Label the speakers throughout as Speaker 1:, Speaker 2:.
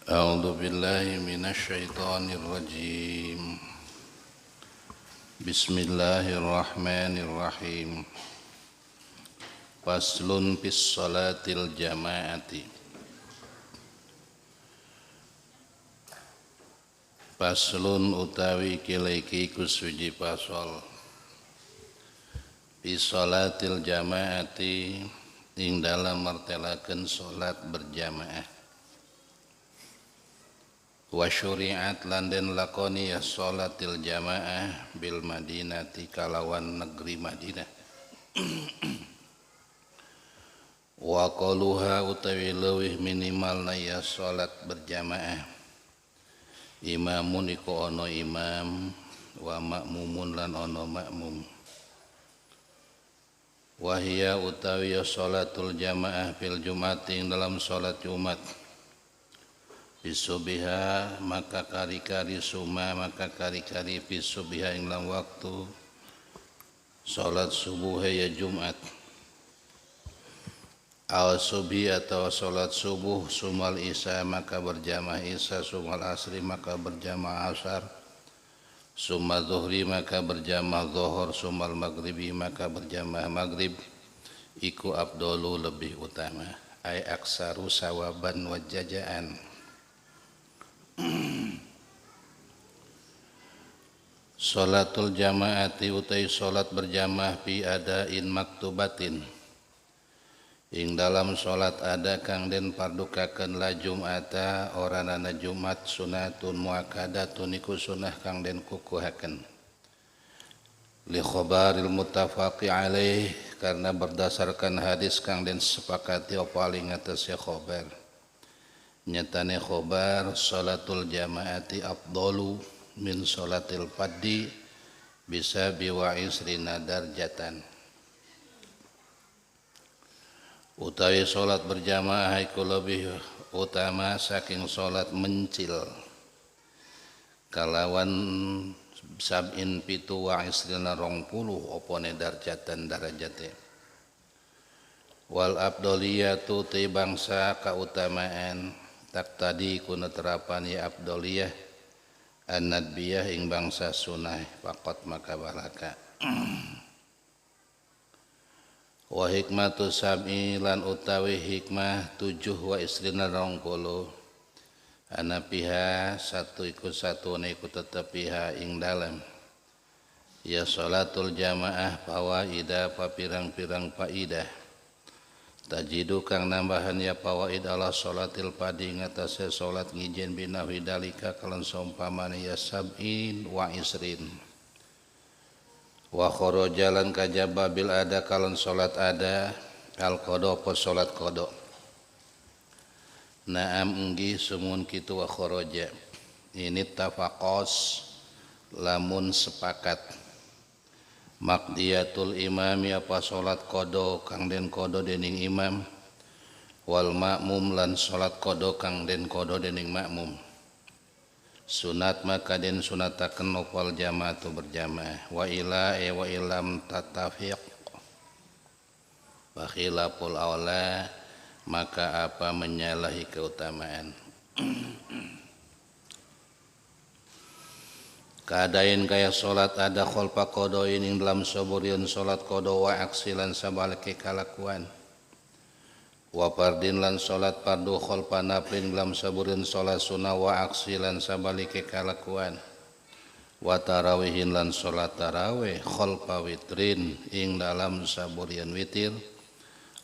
Speaker 1: أعوذ بالله من الشيطان الرجيم. بسم الله الرحمن الرحيم. فصل في الصلاة الجماعة. Faslun utawi kiliki kusuji pasol fi sholatil jamaati ing dalam martelakeun salat berjamaah. Wa syuri'at lan den lakoni ya sholatil jamaah bil madinati kalawan negeri Madinah. Wa qaluha utawi leuwih minimalna ya salat berjamaah. Imamun iku ono imam wa makmumun lan ono makmum. Wahia utawi ya sholatul jamaah fil jumati dalam sholat Jumat. Bisubiha maka kari-kari suma maka kari-kari bisubiha ing dalam waktu sholat subuh ya Jumat. Al subi atau sholat subuh sumal isya maka berjamaah isya, sumal asri maka berjamaah asar, sumal zuhri maka berjamaah zuhur, sumal maghribi maka berjamaah maghrib. Iku abdolu lebih utama, ay aksaru sawaban wa jajaan. Sholatul jamaati utai sholat berjamaah fi adain maktubatin. Ing dalam sholat ada kang den pardukakeun la Jum'ata oranana Jumat sunatun muakkadatun iku sunah kang den kukuhakeun. Li khabaril muttafaqi alaih karena berdasarkan hadis kang den sepakati apa ing atase khabar. Nyatane khabar sholatul jamaati afdalu min sholatil fadhi bisa biwa isrina darjatan. Utawi sholat berjamaah iku lebih utama saking sholat mencil kalawan sab'in pitu wa isrina 20 opone darjatan darajate. Wal abdoliyatu ti bangsa kautamaan tak tadi kuna terapan ya abdoliyah an-nadbiyah ing bangsa sunah faqat maka balaka. Wa hikmatu sab'i lan utawi hikmah 7 wa isrina 20 ana piha satu iku satune iku tetep piha ing dalem ya sholatul jamaah fawaida papirang-pirang faidah tajidu kang nambahan ya fawaid ala sholatil fadhi ngatasé salat ngijen binawi dalika kalan saumpamane ya sab'in wa isrin. Wa kharaja lan kajaba bil ada kalon salat ada al qada apa salat qada. Naam enggi sumun kitu wa kharaja. Ini tafaqos lamun sepakat. Maqdiyatul imami apa salat qada kang den qada dening imam wal makmum lan salat qada kang den qada dening makmum. Sunat maka den sunataken nopal jamaatu berjamaah wa ilam tatafiq wa khilaful aula maka apa menyalahi keutamaan. Kaadain kaya salat ada khalfa qadain ing dalam saburian salat qada wa aksilan sabalike kalakuan. Wa fardin lan salat fardu khalfa naflin lam saburin salat sunah wa aksilan sabalike kalakuan. Wa tarawihin lan salat tarawih khalfa witrin ing dalam saburian witir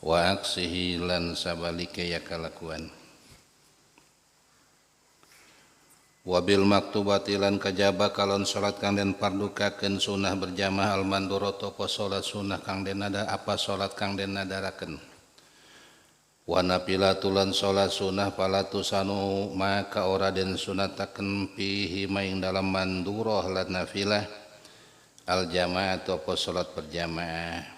Speaker 1: wa aksihi lan sabalike ya kalakuan. Wa bil maktubati lan kajaba kalon salat kang den pardukakeun sunah berjamaah al mandurata apa salat sunah kang den ada apa salat kang den nadarakeun. Wa nafilatulan sholat sunnah palatusanu maka ora den sunataken fihi maing dalam mandurah lan nafilah al jamaah atau sholat berjamaah.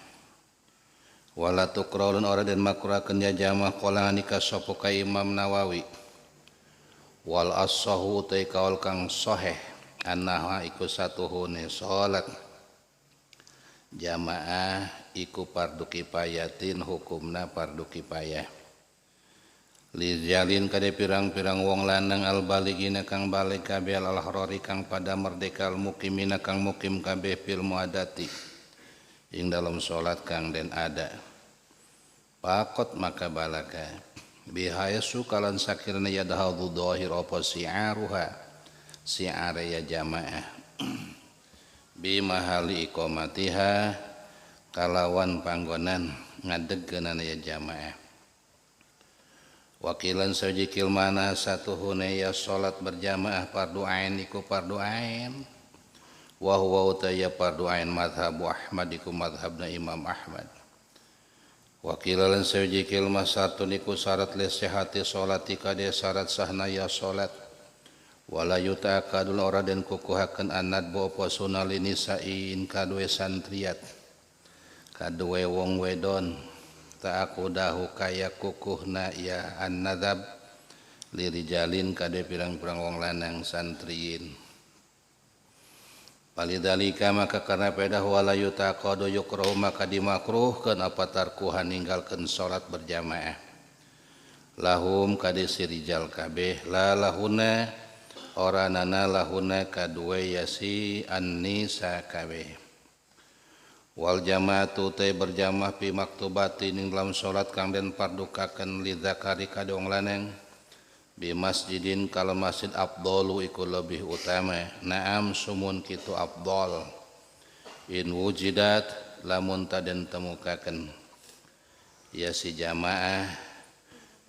Speaker 1: Wala tukraulun ora den makruhakeun ya jamaah qolan ka sapa ka Imam Nawawi. Wal as-sahu ta kaul kang sahih annaha iku satuhune sholat jamaah iku fardu kifayatin hukumna fardu kifayah. lijalin kade pirang-pirang wong lanang albaligina kang balik kabeh al-ahrari kang pada merdeka al-muqimina kang mukim kabeh fil muadati ing dalam salat kang den ada pakot maka balaka bihayasu kalan sakirna yadahadu dhahir apa si'aruha si'ara ya jamaah bimahali iqamatiha kalawan panggonan ngadegeunan ya jamaah wakilan sajikil mana satu hunaya salat berjamaah fardu ain iku fardu ain wa huwa utaya fardu ain madhab Ahmad iku madhabna Imam Ahmad wakilan sajikil masartun iku syarat li sihhati salati kade syarat sahna ya salat wala yutakadul ora den kukuhakeun annadbu apa sunah linisain kadue santriat kadue wong wedon ta aku dahu kaya kukuhna ya annadab lirijalin kade pirang-pirang wong lanang santriin palidalika maka karena pedah wala yutaqadu yukrahu maka dimakruhkeun apa tarkuhan ninggalkeun salat berjamaah lahum kade sirijal kabeh la lahuna oranana lahuna kadue yasi an-nisa kabeh wal jamaatu te berjamaah fi maktubati ning dalam salat kang den pardukakeun li zakari kade wong lanang bi masjidin kalau masjid afdalu iku lebih utama naam sumun kitu afdal in wujidat lamun taden temukaken ya si jamaah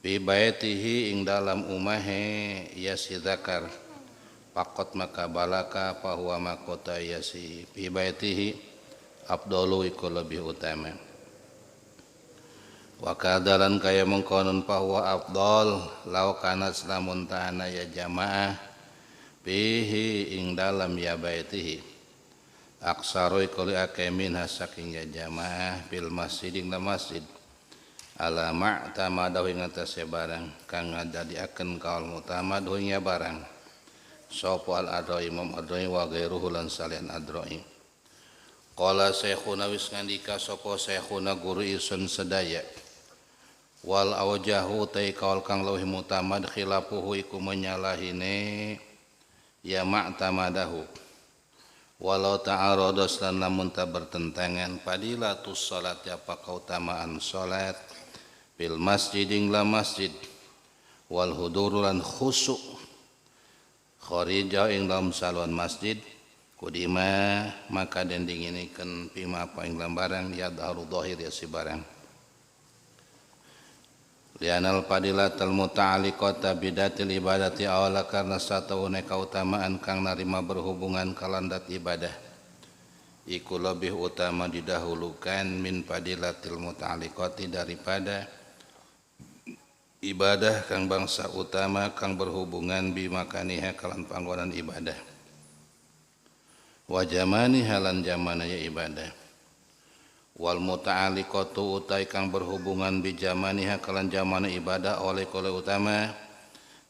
Speaker 1: bi baitihi ing dalam umahe ya si zakar pakot maka balaka fahuwa makota ya si bi baitihi afdalu iku lebih utama wa kadalan kaya mengkonon bahwa afdal lau kana lamun ta'ana ya jamaah bihi ing dalam ya baitihi aksaru ikuli akemin hasaking ya jamaah bil masjid ing dalam masjid ala ma'tamadahu ing atase barang kang ngadadiaken kaul mutamadahu ing barang sapa al-adroi imam adroi wa ghairuhu lan salian adroi qala syekhuna wis ngandika sapa syekhuna guru isun sedaya wal awjahu tai kaul kang leuwih mutamad khilafuhu iku menyalahine ya ma'tamadahu walau ta'aradas lan namun ta bertentangan fadilatus salat apa kautamaan salat bil masjiding la masjid wal hudur lan khusuk kharija ing dalam salon masjid kudima maka den dinginikeun pima apa ing dalam barang yadharu dhahir ya si barang lianal fadilatul muta'alliqata bidatil ibadati awala karena satune kautamaan kang narima berhubungan kalandat ibadah iku lebih utama didahulukan min fadilatil muta'alliqati daripada ibadah kang bangsa utama kang berhubungan bimakaniha kalan panggonan ibadah wa jamani halan zamanaya ibadah wal muta'alliqatu utai kang berhubungan bi jamaniha kalan zamana ibadah oleh kole utama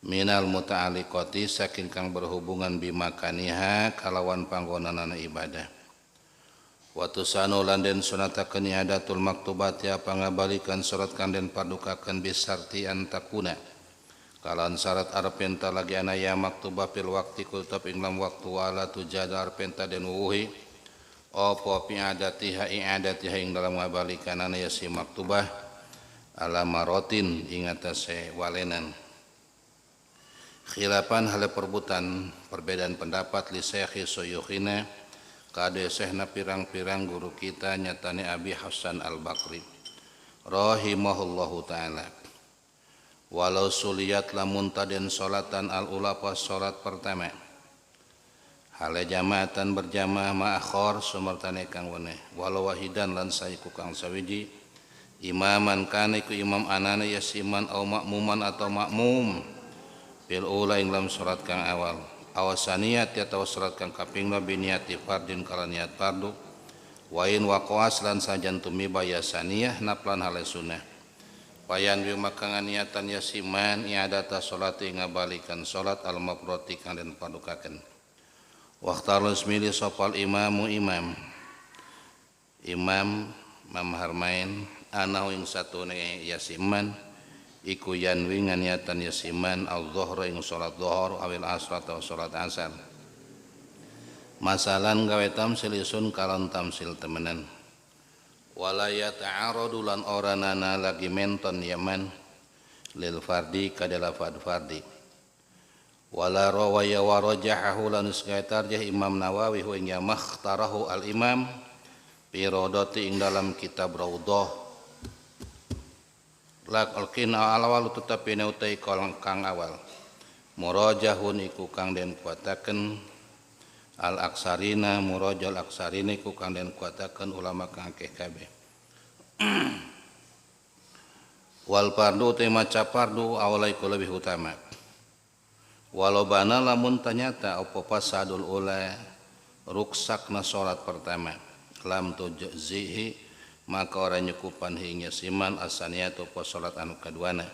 Speaker 1: minal muta'alliqati saking kang berhubungan bi makaniha kalawan panggonanana ibadah wa tusanu lan den sunatakeun ihadatul maktubati pangabalikan surat kang den padukakeun bisarti antakuna kalan syarat arpenta lagi anaya maktubah fil waqti kutab ing lam waktu wala tujada arpenta den wuhi apa pi'adatiha i'adatiha ing dalam ngabalikanana ya si maktubah ala marotin ing atase walenan khilafan hale perbutan perbedaan pendapat li syekhi suyukhina kade syekhna pirang-pirang guru kita nyatane Abi Hasan Al-Bakri rahimahullahu taala walau suliyat lamun taden salatan al-ula pas salat pertama hale jamaatan berjamaah ma'akhor sumartane kang weneh walau wahidan lan saiku kang sawiji imaman kana iku imam anana yasiman au makmuman atau makmum bil ula ing lam surat kang awal awasaniyat atau surat kang kaping biniati fardin kala niat fardu wa in waqas lan sajan tumiba yasaniyah naplan hale sunnah payan bi maka niatan yasiman iadata salati ngabalikan salat al mafroti kang den padukaken waqtarus milih sopal imam Imam Harmain anau ing satune yasiman iku yanwi nganiatan yasiman al-dhuhra ing salat dhuhur awil asr atau salat asar. Masalan gawe tamsil isun kalon tamsil temenan. Wala yata'aradu lan oranana lagi menton yaman lil fardi kadala fardi. Wala rawaya wa rajahahu lan tarjah Imam Nawawi hu ing makhtarahu al imam fi rawdati ing dalam kitab Raudhah lak alqina alawal tetapi neutai kang awal murajahun iku kang den kuataken al aksarina murajal aksarina iku kang den kuataken ulama kang akeh kabeh. Wal fardu te maca fardu awalai ku lebih utama. Walau bana lamun tanyata apa pasadul ula ruksakna salat pertama lam tujzihi maka orang nyukupan hingga siman asaniyatu apa salat anu kaduana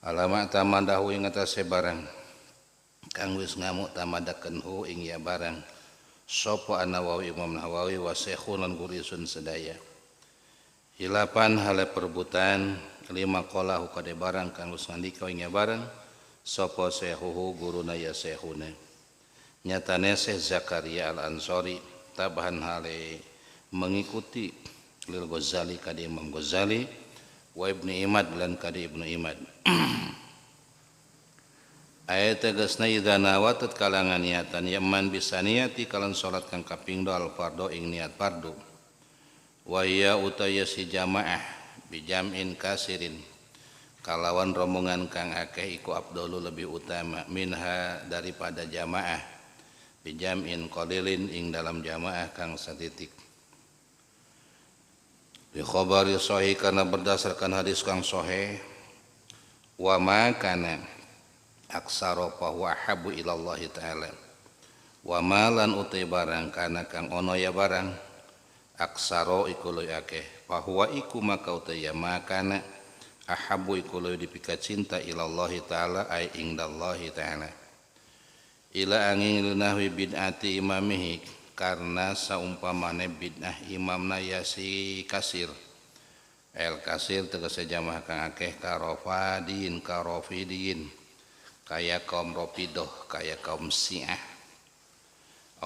Speaker 1: alama tamadahu ing atase barang kang wis ngamuk tamadakeun hu ing ya barang sapa Nawawi Imam Nawawi wa syekhun lan gurisun sedaya hilapan hale perbutan lima qalahu kade barang kang wis ngandika ing ya barang sapa syehuhu guruna ya syekhuna nyatane Syekh Zakaria Al-Ansari tabahan hale mengikuti lil Ghazali kadi Imam Ghazali wa Ibnu Imad lan kadi Ibnu Imad. Ayat tegasna idza nawatat kalangan niatan yaman bisa niati kalan salat kang kaping 2 al fardhu ing niat fardu wa ya utaya si jamaah bijam'in kasirin kalawan rombongan kang akeh iku afdalu lebih utama minha daripada jamaah bijam'in qalilin ing dalam jamaah kang satitik bi khabari sahih karena berdasarkan hadis kang sahih wa ma kana aksara fa huwa habu ilallah taala wa ma lan uti barang kana kang ono ya barang aksara iku luwih akeh fa huwa iku maka uti ya makana ahabu iku lebih dipika cinta ilallahi ta'ala ay ingdallahi ta'ala ila angin nahwi bid'ati imamihi karena saumpamane bid'ah imamna yasi kasir el kasir tegese jamaah kang akeh karofadin karofidin kaya kaum Rafidah kaya kaum Syiah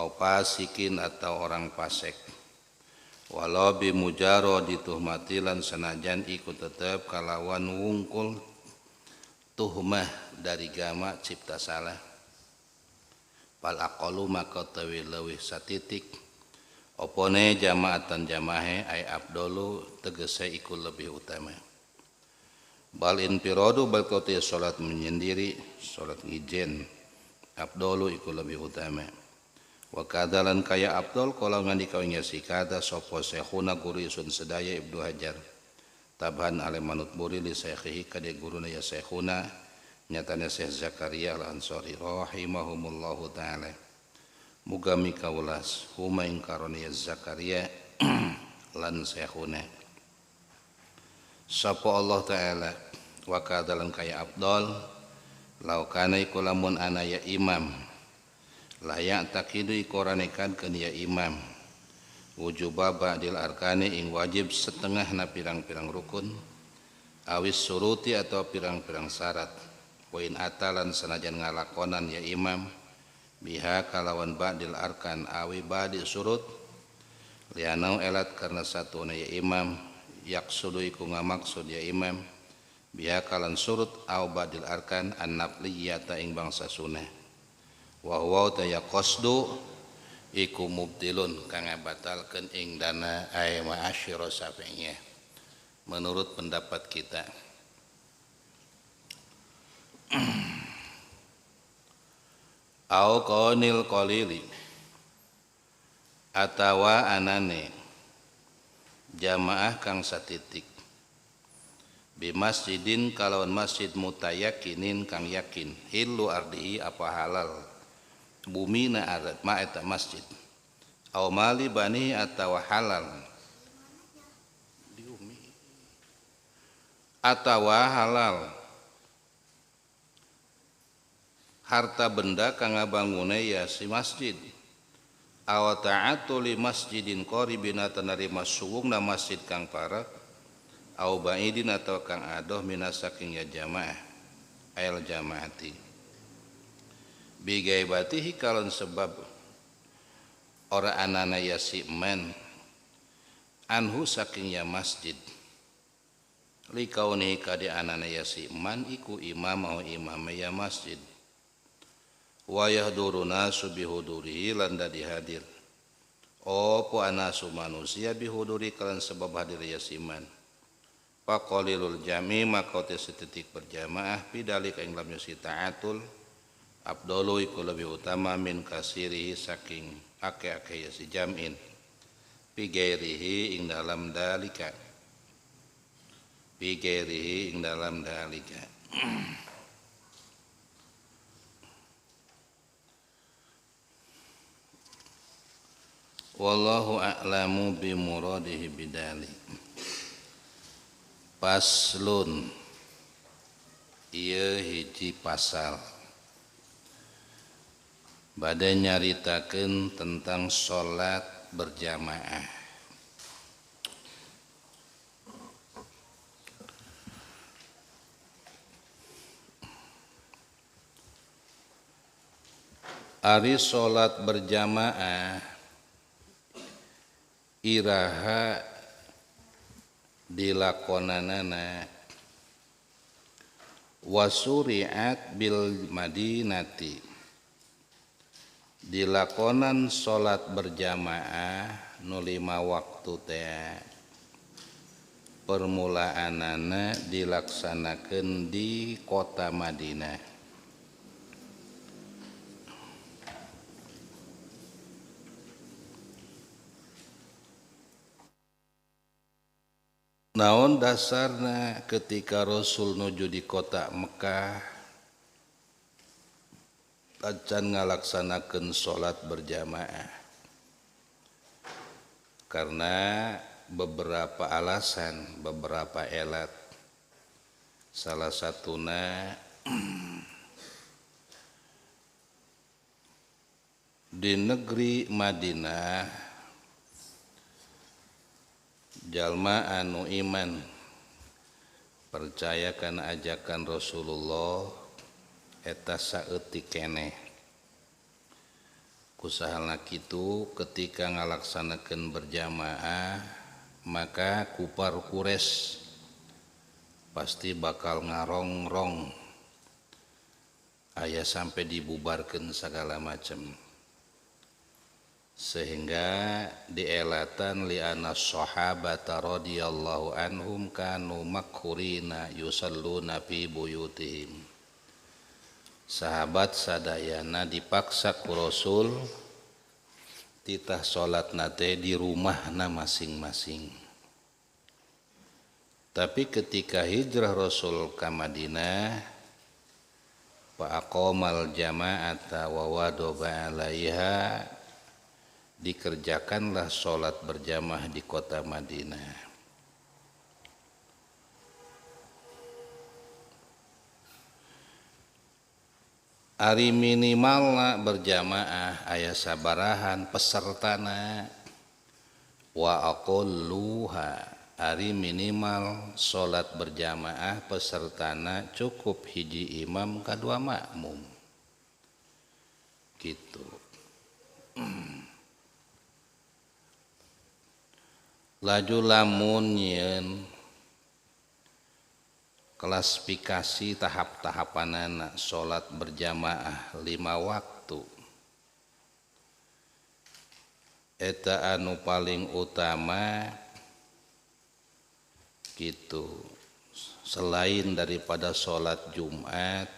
Speaker 1: au pasikin atau orang fasik walau bimujaro dituhmatilan senajan ikut tetap kalawan wungkul tuhmah dari gama cipta salah pal aqalu maka tawi leuwih satitik opone jamaatan jamahe ay abdolu tegese iku lebih utama bal infiradu bal koti salat menyendiri salat ijen abdolu iku lebih utama wa kadalan kaya abdul kalau ngandika nya sikada sapa syekhuna gurisun sedaya Ibnu Hajar tabhan ale manut buri li syekhihi kade guruna ya syekhuna nyatane Syekh Zakaria Al-Ansari rahimahumullahu taala muga mikaulas huma ing karunia Zakaria lan syekhuna sapa Allah taala wa kadalan kaya abdul lau kana iku lamun ana ya imam layak takidu ikoranekan ke dia imam wujubah ba'dil arkani ing wajib setengah na pirang-pirang rukun awis suruti atau pirang-pirang syarat wain atalan senajan ngalakonan ya imam biha kalawan ba'dil arkan awi ba'di surut lianau elat karena satu na ya imam yaksudu iku ngamaksud ya imam biha kalan surut aw ba'dil arkan an-nafliyata ing bangsa sunnah wa huwa ta qasdu iku mubtilun kang batalkeun ing dana ay ma'asyira safiyah menurut pendapat kita au qaunil qalili atawa anane jamaah kang satitik bi masjidin kalawan masjid mutayakinin kang yakin hilu ardihi apa halal bumi na adat ma eta masjid au mali bani atawa halal diumi atawa halal harta benda kang ngabangune ya si masjid aw ta'atu li masjidin qaribin tanarima suwungna masjid kang parak au ba'idin atau kang adoh minas saking ya jamaah ail jamaati bi gaibatihi kalon sebab ora anana ya si man anhu saking ya masjid likaunihi kadi anana ya si man iku imam au imam ya masjid wa yahduru nasu bihudurihi landa dihadir opo anasu manusia bihuduri kalan sebab hadir ya si man faqalilul jami maka setetik berjamaah bidalik ing lam yusi ta'atul abdolu iku lebih utama min kasirihi saking ake-ake ya si jam'in bigairihi ing dalam dalika bigairihi ing dalam dalika wallahu a'lamu bimuradihi bidalik paslun ieu hiji pasal bade nyaritakeun tentang salat berjamaah. Ari salat berjamaah iraha dilakonanana wasuriat bil madinati dilakonan salat berjamaah nu 5 waktu teh permulaanana dilaksanakeun di kota Madinah. Naon dasarna ketika Rasul nuju di kota Mekah acan ngalaksanakeun salat berjamaah karena beberapa alasan, beberapa elat. Salah satuna di negeri Madinah jalma anu iman percayakan ajakan Rasulullah eta saeutik keneh kusahalna kitu ketika ngalaksanakeun berjamaah maka kupar Quraisy pasti bakal ngarongrong aya sampai dibubarkeun segala macam sehingga dielatan li anna sahabata radhiyallahu anhum kanu makhurina yusalluna fi buyutihim. Sahabat sadayana dipaksa ku Rasul titah salat nate di rumahna masing-masing. Tapi ketika hijrah Rasul ke Madinah fa aqamal jama'ata wa wadaba 'alaiha dikerjakanlah sholat berjamaah di kota Madinah. Ari minimalna berjamaah aya sabarahan pesertana wa aqalluha ari minimal sholat berjamaah pesertana cukup hiji imam kadua makmum gitu. Laju lamun nyeun klasifikasi tahap-tahapanana salat berjamaah 5 waktu eta anu paling utama gitu selain daripada salat Jumat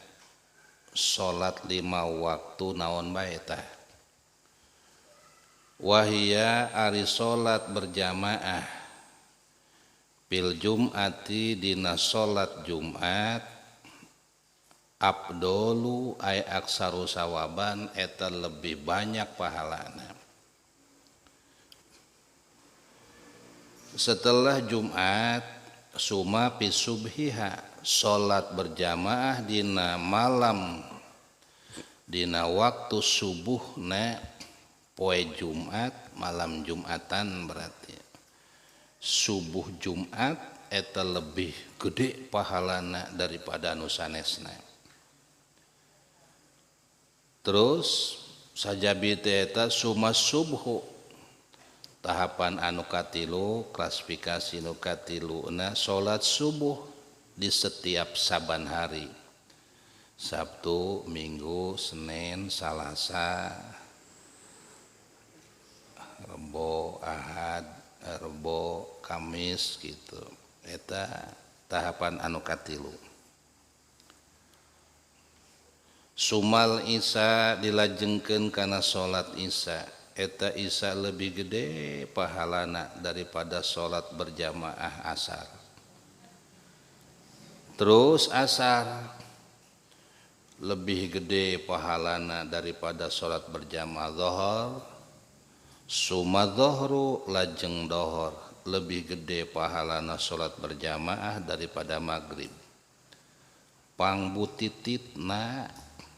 Speaker 1: salat 5 waktu naon bae tah wahia ari salat berjamaah bil jum'ati dina salat Jumat abdolu ay aksaru sawaban eta lebih banyak pahalana. Setelah Jumat suma fi subhiha salat berjamaah dina malam dina waktu subuhna poe Jumat malam Jumatan berarti subuh Jumat eta lebih gede pahalana daripada anu sanesna. Terus sajabi teh eta sumas subhu tahapan anu katilu, klasifikasi nu katiluna salat subuh di setiap saban hari. Sabtu, Minggu, Senin, Salasa, Rebo, Ahad, Rebo, Kamis gitu. Eta tahapan anu katilu. Sumal Isya dilajengkeun kana salat Isya. Eta Isya lebih gede pahalana daripada salat berjamaah asar. Terus asar lebih gede pahalana daripada salat berjamaah zuhur. Suma zuhru lajeng dohor lebih gede pahalana salat berjamaah daripada maghrib. Pangbutititna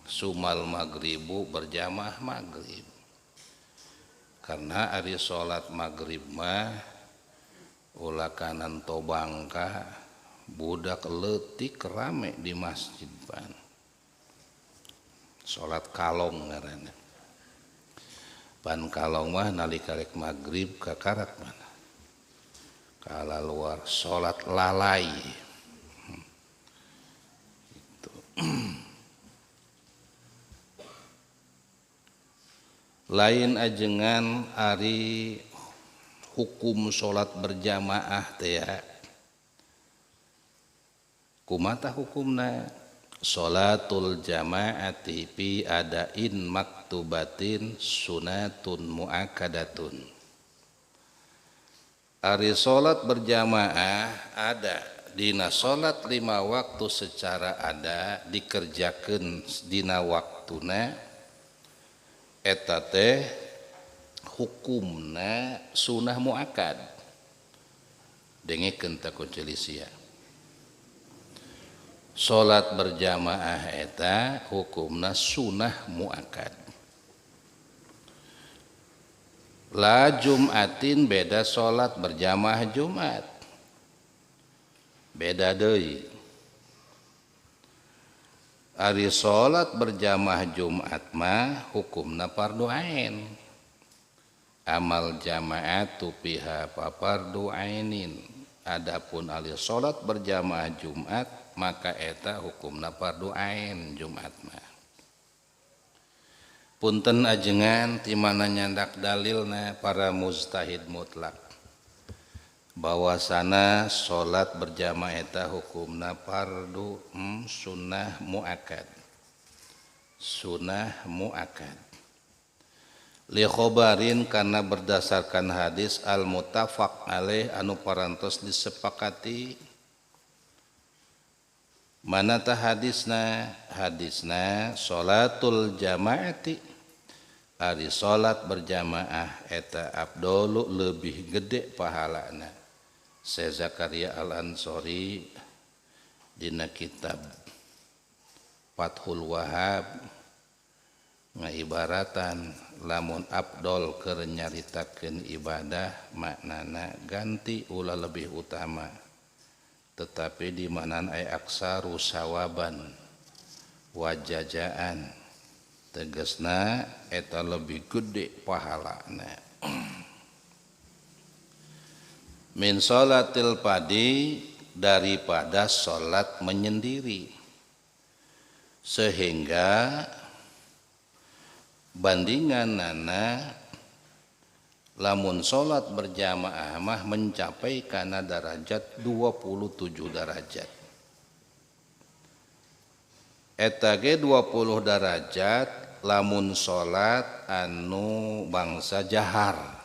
Speaker 1: sumal maghribu berjamaah maghrib. Karena ari salat maghrib mah ulah kanan tobangka budak leutik rame di masjid pan. Salat kalong ngaranna. Pan kalong mah nalika rek maghrib kakarak mana. Kala luar salat lalai. Gitu. Lain ajengan ari hukum salat berjamaah teh ya. Kumata hukumna sholatul jamaati fi adain maktubatin sunatun muakkadatun. Ari salat berjamaah ada dina salat 5 waktu secara ada dikerjakeun dina waktuna eta teh hukumna sunah muakkad. Dengekeun ta koncelisia. Salat berjamaah eta hukumna sunah muakkad. La Jumatin beda salat berjamaah Jumat. Beda deui. Ari salat berjamaah Jumat mah hukumna fardu ain. Amal jamaatu fiha fardu ainin. Adapun ari salat berjamaah Jumat maka eta hukumna fardu ain Jumat mah. Punten ajengan ti mana nyandak dalilna para mujtahid mutlak. Bahwasana salat berjamaah eta hukumna fardu sunnah muakkad. Sunnah muakkad. Li khobarin karena berdasarkan hadis al muttafaq alaih anu parantos disepakati. Mana tah hadisna? Hadisna sholatul jamaati ari salat berjamaah eta afdalu lebih gede pahalana. Syekh Zakaria Al-Ansori dina kitab Fathul Wahhab ngaibaratan lamun afdol keur nyaritakeun ibadah maknana ganti ulah lebih utama. Tetapi di mana ay aksaru sawaban wajajaan tegasna eta lebih gede pahalana. Min sholatil padi daripada sholat menyendiri. Sehingga bandinganana lamun sholat berjamaah mah mencapai kana darajat 27 derajat. Eta ge 20 derajat lamun sholat anu bangsa jahar.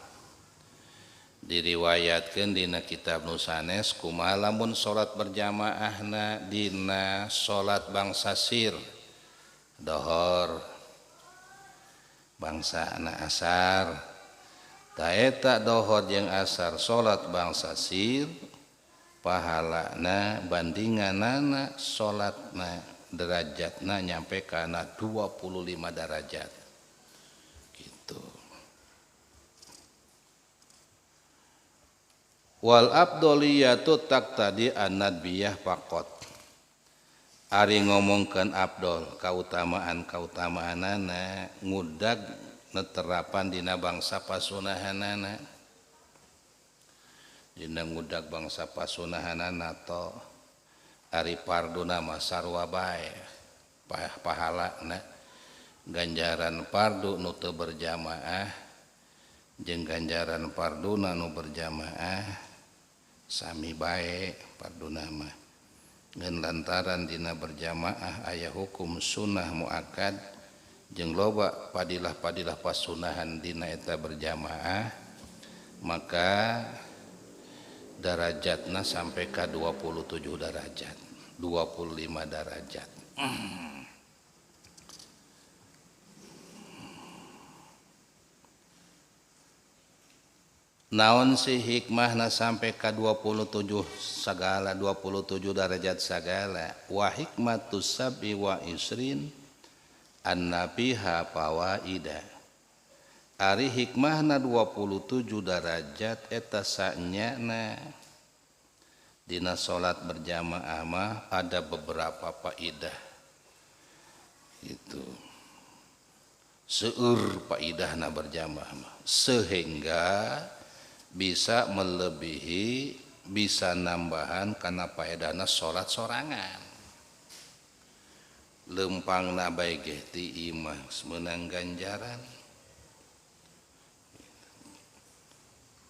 Speaker 1: Diriwayatkeun dina kitab nu sanes kumaha lamun salat berjamaahna dina salat bangsa sir dohor bangsa na asar ta eta dohor jeung asar salat bangsa sir pahalana bandinganana salatna derajatna nyampe kana 25 derajat gitu. Wal abdoliyatu taqtadi an-nadbiyah faqat. Ari ngomongkeun abdol kautamaan-kautamaanana ngudag neterapan dina bangsa pasunahanana. Dina ngudag bangsa pasunahanana to ari parduna mah sarua bae pahalana ganjaran pardu nu teu berjamaah jeung ganjaran parduna nu berjamaah sami bae parduna mah. Ngan lantaran dina berjamaah aya hukum sunnah muakkad jeung loba padilah-padilah pasunahan dina eta berjamaah, maka darajatna sampai ka 27 derajat, 25 derajat. Naon si hikmahna sampai ke 27 segala 27 derajat segala. Wa hikmatus sab'i wa isrin anna fiha fawaida. Ari hikmahna 27 derajat eta sanyana dina salat berjamaah mah ada beberapa faidah. Itu seueur faidahna berjamaah mah sehingga bisa melebihi, bisa nambahan karena faedahna sholat sorangan. Lempangna bae ge ti imah meunang ganjaran.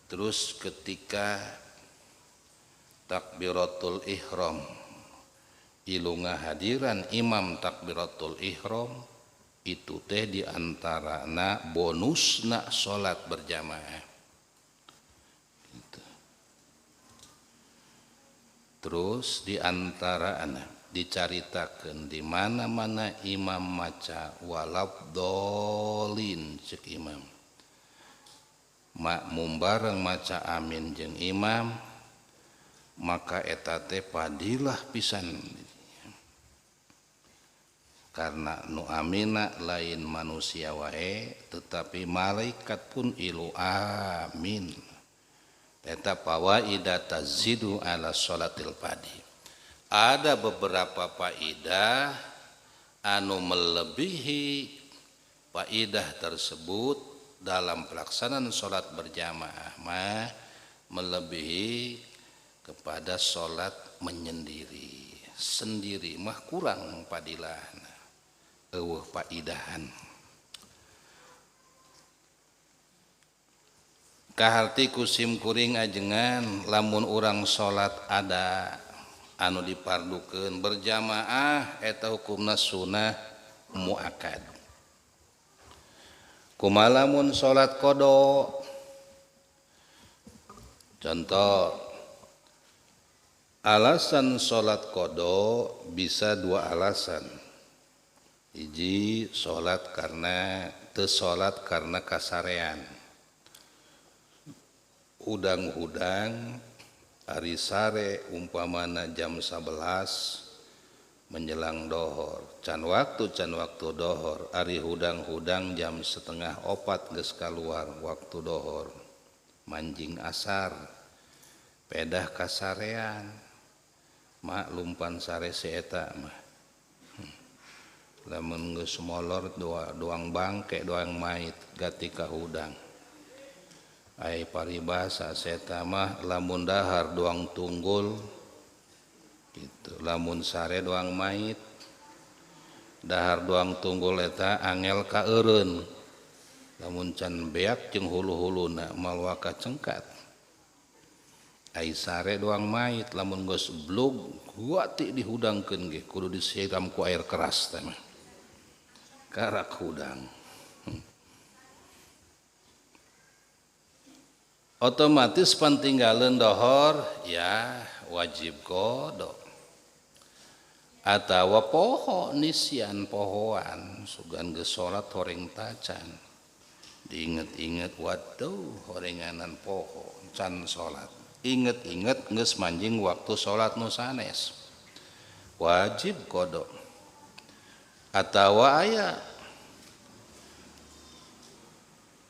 Speaker 1: Terus ketika takbiratul ihram ilu ngahadiran imam takbiratul ihram itu teh diantarana bonusna sholat berjamaah. Terus diantara anak dicaritakan di mana-mana imam maca walabdolin cek imam, makmum bareng maca amin jeung imam, maka eta teh padilah pisan karena nu amina lain manusia wae tetapi malaikat pun ilu amin. Eta fawaidah tazidu ala sholatil fadi. Ada beberapa faidah anu melebihi faidah tersebut dalam pelaksanaan sholat berjamaah mah melebihi kepada sholat menyendiri. Sendiri mah kurang fadilahna. Eueuh faidahan. Kaharti kusim kuring ajengan lamun urang salat ada anu dipardukeun berjamaah eta hukumna sunnah muakkad. Kumaha lamun salat qada? Contoh alasan salat qada bisa dua alasan. Hiji salat karena teu salat karena kasarean. Hudang-hudang ari sare umpamana jam 11 menjelang dohor can waktu dohor ari hudang-hudang jam 3:30 geus kaluar waktu dohor manjing asar pedah kasarean maklumpan sare si eta mah lamun geus molor doang bangke doang mait gati ka hudang. Ai paribasa seta mah lamun dahar doang tunggul gitu, lamun sare doang mait dahar doang tunggul eta angel ka eureun, lamun can beak jeung hulu-huluna malwa ka cengkat. Ai sare doang mait lamun geus blug guati dihudangkeun ge kudu disiram ku air keras teh mah karak hudang. Otomatis pantinggalan dohor ya wajib qada atawa poho nisyan pohoan sugan geus salat horeng tacan diinget-inget waduh horenganan poho can salat inget-inget geus manjing waktu salat nu sanes wajib qada atawa aya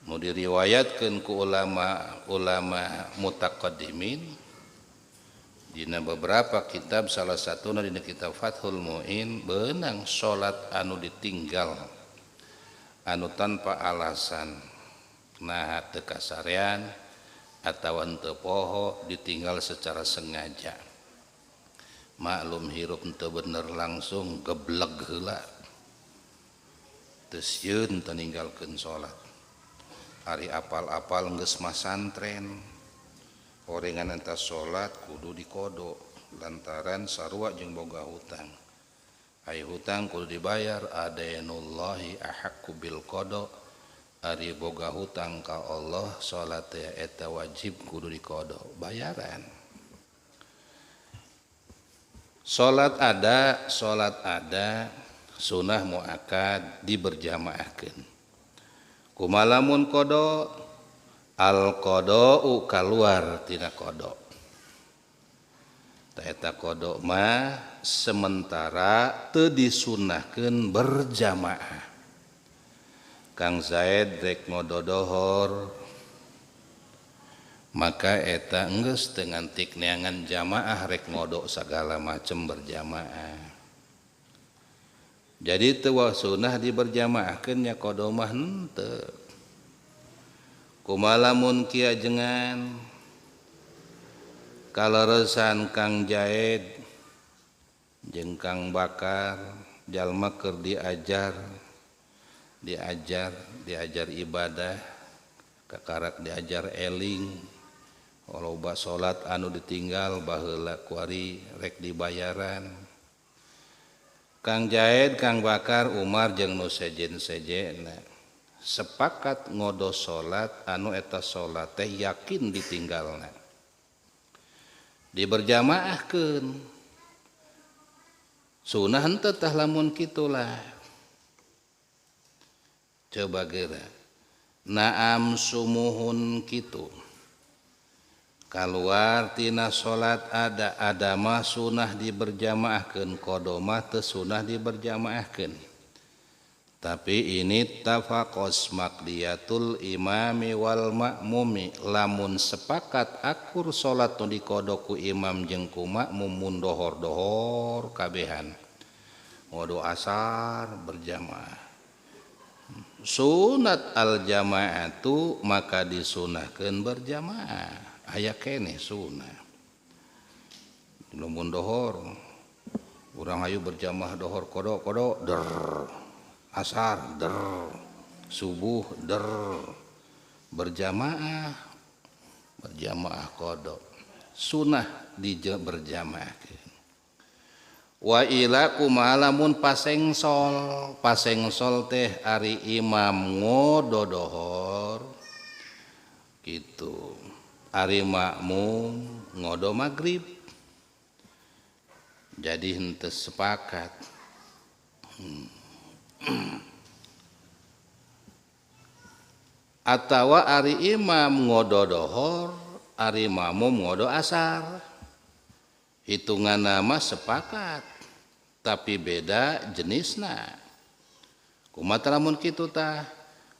Speaker 1: nu diriwayatkeun ku ulama mutaqaddimin dina beberapa kitab, salah satuna dina kitab Fathul Muin, beunang salat anu ditinggal anu tanpa alasan nah teu kasarean atawa teu poho ditinggal secara sengaja, maklum hirup teu bener langsung gebleg heula teu sieun teu ninggalkeun salat. Ari apal-apal geus masantren orengan enta salat kudu dikodo lantaran sarua jeung boga hutang. Ai hutang kudu dibayar, adainullahi ahaqqu bil qada. Ari boga hutang ka Allah salat eta wajib kudu dikodo bayaran. Salat ada sunah muakkad diberjamaahkeun. Kumalamun qada al qada'u kaluar tina qada. Eta qada mah sementara teu disunahkeun berjamaah. Kang Zaid rek ngododohor maka eta enggeus teu ngantik neangan jamaah rek ngodo sagala macem berjamaah. Jadi teu sunah diberjamaahkeun nya qada mah henteu. Kumalamun kieu ajengan kaleresan Kang Zaid jeung Kang Bakar jalma keur diajar ibadah kakarak diajar eling loba salat anu ditinggal baheula kuari rek dibayaran. Kang Zaid, Kang Bakar, Umar jeung nu sejen-sejena sepakat ngodo salat anu eta salat teh yakin ditinggalna diberjamaahkeun. Sunah henteu tah lamun kitulah. Coba geura naam sumuhun kitu kaluar tina salat ada mah sunah diberjamaahkeun, qada mah teu sunah diberjamaahkeun. Tapi ini tafaqos maqdiyatul imami wal ma'mumi, lamun sepakat akur salat nu diqada ku imam jeung ku makmum mun dohor-dohor kabehan ngodo asar berjamaah. Sunat al jamaatu maka disunahkeun berjamaah, aya keneh sunah. Lamun dohor urang hayu berjamaah dohor kodo der, asar der, subuh der, berjamaah kodo sunah berjamaah. Wa ila kumalamun pasengsol teh ari imam ngododohor gitu, ari makmum ngodo magrib, jadi henteu sepakat. Atawa ari imam ngodo dohor, ari makmum ngodo asar, hitungan nama sepakat tapi beda jenisna. Kumaha lamun kitu tah?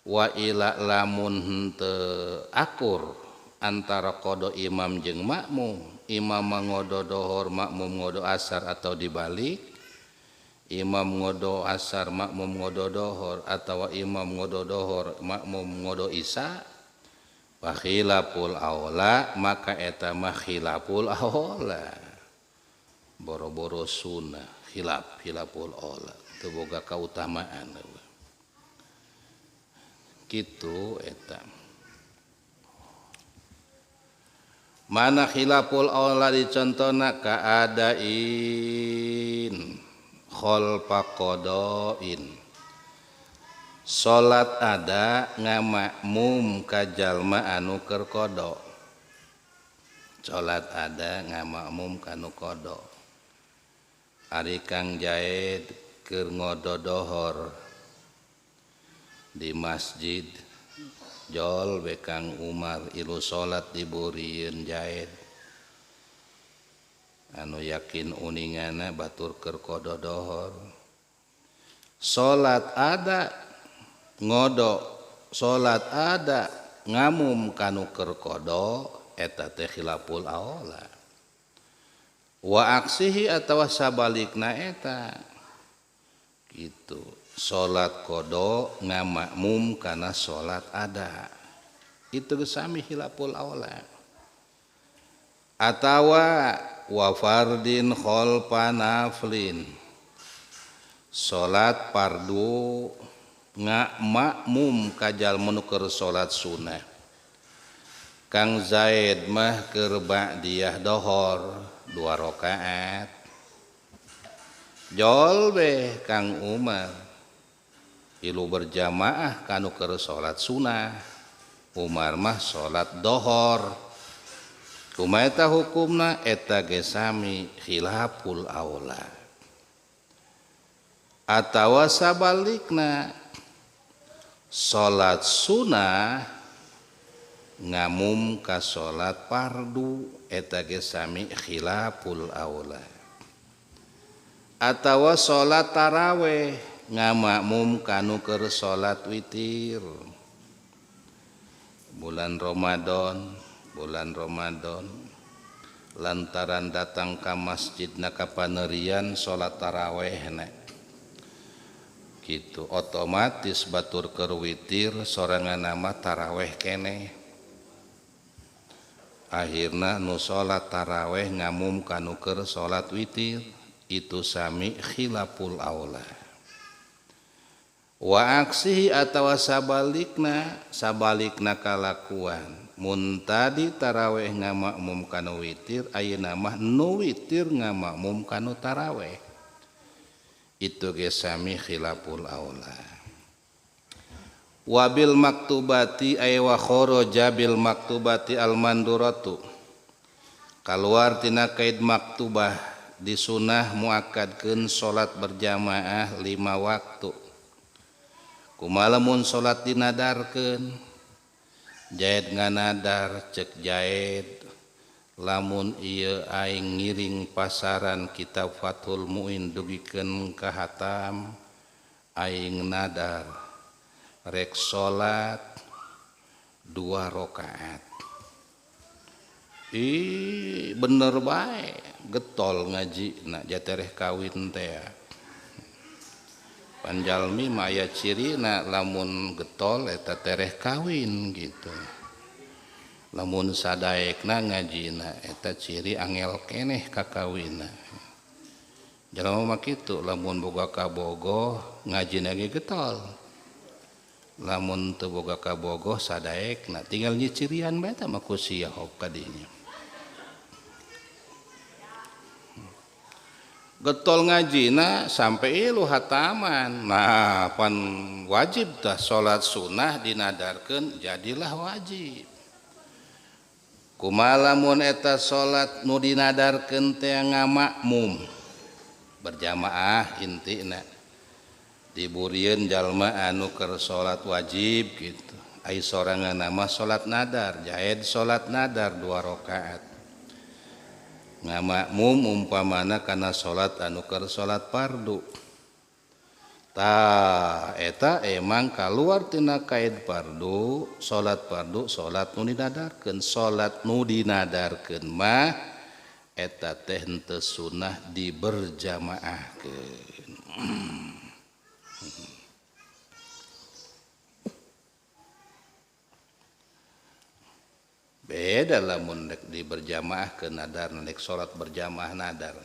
Speaker 1: Wa ila lamun henteu akur antara qada imam jeung makmum, imam ngodo dohor makmum ngodo asar atau dibalik, imam ngodo asar makmum ngodo dohor atawa imam ngodo dohor makmum ngodo isya, wa khilaful aula maka eta mah khilaful aula. Boro-boro sunnah khilaful aula teu boga kautamaan kitu eta. Mana khilaful aula dicontona kaadain khalfa qadain, salat ada ngamakmum ka jalma anu keur qada. Salat ada ngamakmum kanu qada. Ari Kang Zaid keur ngododohor di masjid jol be Kang Umar ilu salat diburieun Zaid anu yakin uningana batur keur qododohor. Salat ada ngodo salat ada ngamum kanu keur qada eta teh khilaful aula. Wa aksihi atawa sabalikna eta gitu. Salat qada ngamakmum kana salat ada. Itu gesami khilaful aula. Atawa wa fardin khalfa naflin. Salat fardu ngamakmum kajal menukar salat sunnah. Kang Zaid mah keur ba'diyah dohor 2 rakaat. Jol beh Kang Umar ilu berjamaah kanu keur salat sunnah. Umar mah salat dohor. Kumaha eta hukumna eta ge sami khilaful aula. Atawa sabalikna salat sunnah ngamum ka salat fardu eta ge sami khilaful aula. Atawa salat tarawih ngamakmum kanu keur salat witir. Bulan Ramadan lantaran datang ke masjid na kapanerian salat tarawih gitu otomatis batur keur witir sorangan nama tarawih keneh. Akhirna nu salat tarawih ngamum kanu keur salat witir itu sami khilaful aula. Wa aksihi atawa sabalikna kalakuan mun tadi tarawih ngamakmum kanu witir ayeuna mah nu witir ngamakmum kanu tarawih itu ge sami khilaful aula. Wabil maktubati ay wa kharaja bil maktubati al manduratu kaluar tina kaid maktubah disunah muakkadkeun salat berjamaah 5 waktu. Kumaha lamun salat dinadarkeun Jaid nganadar cek Jaid lamun ieu aing ngiring pasaran kitab Fathul Muin dugikeun ka hatam aing nadar rek salat 2 rakaat. Bener bae getol ngajina jatereh kawin teh. Panjalmi maya cirina lamun getol eta tereh kawin gitu. Lamun sadaekna ngajina eta ciri angel keneh kakawina. Jalma mah kitu lamun boga kabogoh ngajina ge getol. Lamun teu boga kabogoh sadaekna tinggal nyicirian bae eta mah ku sia hop kadinya. Getol ngajina sampai ilu hataman. Nah pan wajib dah salat sunnah dinadarkeun jadilah wajib. Kumaha lamun eta salat nu dinadarkeun teh ngamakmum berjamaah intina diburieun jalma anu keur salat wajib gitu. Ai sorangan nama salat nadar, Jaid salat nadar 2 rakaat. Ngamakmum umpamana kana salat anu keur salat fardu. Tah eta emang kaluar tina kaid fardu, salat nu dinadarkeun. Salat nu dinadarkeun mah eta teh henteu sunnah diberjamaahkeun. Beda lamun di berjamaah ke nadar nek salat berjamaah nadar.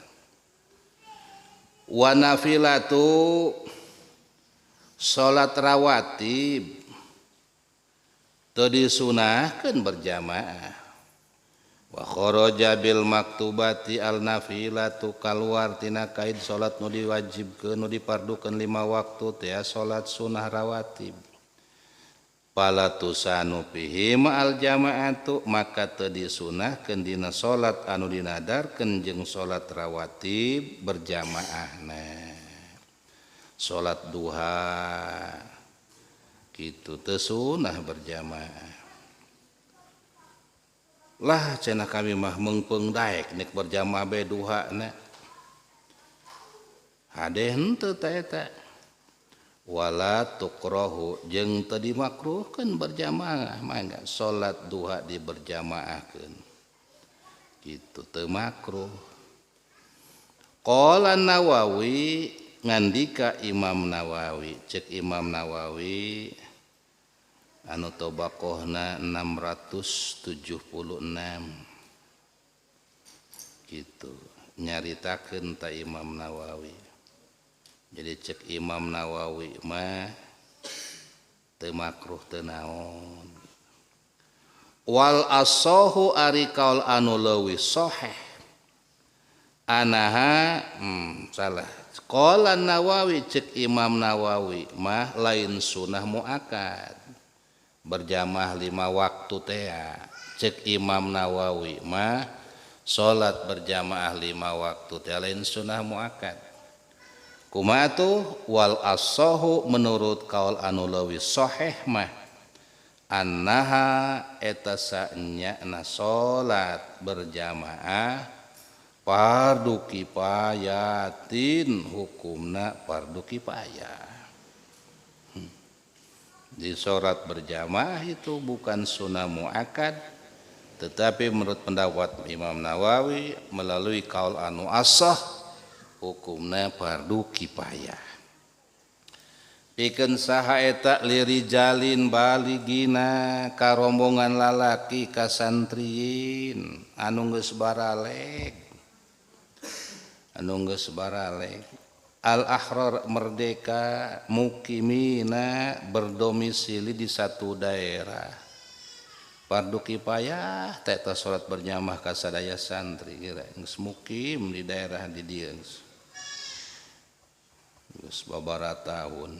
Speaker 1: Wa nafilatu salat rawatib teu disunahkeun berjamaah. Wa kharaja bil maktubati al nafilatu kaluar tina kaid salat nu diwajibkeun nu dipardukeun 5 waktu teh salat sunah rawatib. Palatusanu fihi ma'al jama'atu maka teu disunahkeun dina salat anu dinadarkeun jeung salat rawatib berjamaahna. Salat duha kitu teu sunah berjamaah. Lah cenah kami mah meungpeung daek nek berjamaah bae duhana. Hade henteu ta eta. wala tukrahu jeung teu dimakruhkeun berjamaah mangga salat duha di berjamaahkeun kitu teu makruh. Qala Nawawi ngandika Imam Nawawi cek Imam Nawawi anu tobaqohna 676 gitu nyaritakeun ta Imam Nawawi. Jadi cek Imam Nawawi mah teu makruh teu naon. Wal asahu ari kaul anu leuwih sahih anaha salah. Qala Nawawi cek Imam Nawawi mah lain sunah muakkad berjamaah 5 waktu teh. Cek Imam Nawawi mah salat berjamaah 5 waktu teh lain sunah muakkad. Kumatu wal asahu menurut kaul anu leuwih sahih mah annaha eta sanyana salat berjamaah fardu kifayatin hukumna fardu kifayah. Di salat berjamaah itu bukan sunnah muakkad tetapi menurut pendapat Imam Nawawi melalui kaul anu asah hukumna fardu kifayah. Pikeun saha eta lirijalin baligina ka rombongan lalaki ka santriin anu geus baraleg al ahrar merdeka mukimina berdomisili di satu daerah. Fardu kifayah teh salat berjamaah ka sadaya santri geus mukim di daerah di dieu geus babaraha tahun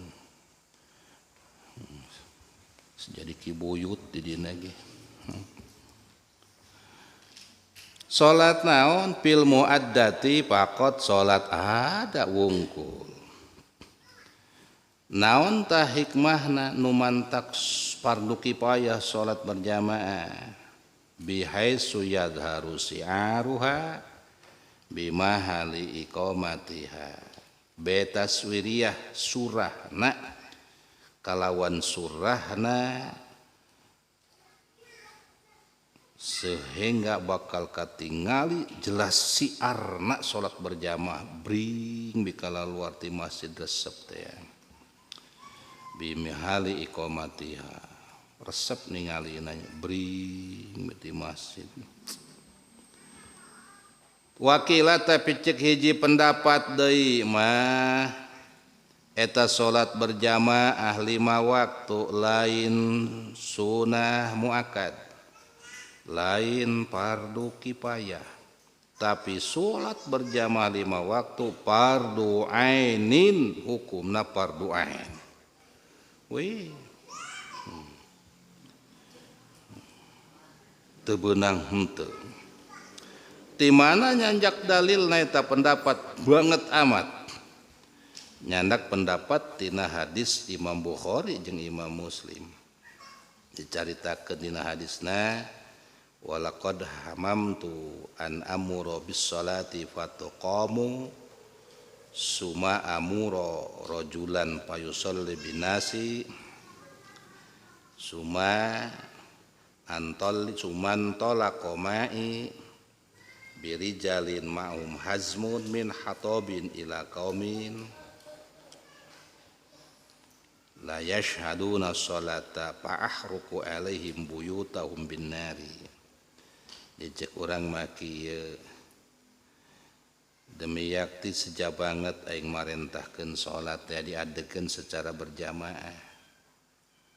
Speaker 1: jadi kibuyut di dina ge. Salat naon fil muaddati faqat salat ada wungkul. Naon tah hikmahna nu mantak fardu kifayah salat berjamaah bihaitsu yadharu si'aruha bimahali iqamatiha betaswiriyah surahna kalawan surahna sehingga bakal katingali jelas siarna salat berjamaah bring bikala luar ti masjid resep teh bimahali iqamatiha resep ningali nanya bring di masjid. Wakila tapi cek hiji pendapat deui mah eta salat berjamaah 5 waktu lain sunah muakkad lain fardu kifayah tapi salat berjamaah 5 waktu fardu ainin hukumna fardu ain. Wih teu beunang henteu di mana nyanjak dalil na eta pendapat banget amat nyandak pendapat tina hadis Imam Bukhari jeung Imam Muslim dicaritakeun dina hadisna walaqad hamamtu an amura bis salati fatuqamu suma amura rajulan fayusalli binasi suma suman tolaqomai birijalin ma'um hazmun min hatobin ila qaumin la yashhaduna sholata fa'ahruku alaihim buyutahum bin nari. Dicek urang maki demi yakti seja banget aing marentahkeun salat teh diadekeun secara berjamaah.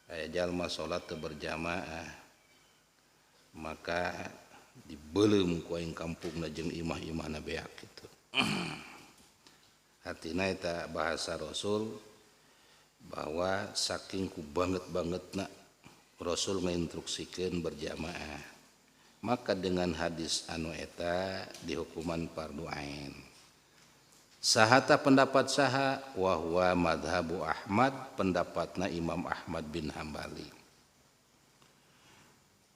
Speaker 1: Aya jalma salat teu berjamaah maka dibeleum ku aing kampungna jeung imah-imahna beak kitu. Artina eta bahasa Rasul bahwa saking ku banget-bangetna Rasul menginstruksikeun berjamaah. Maka dengan hadis anu eta dihukuman fardu ain. Sahata pendapat saha wa huwa madhabu Ahmad pendapatna Imam Ahmad bin Hambali.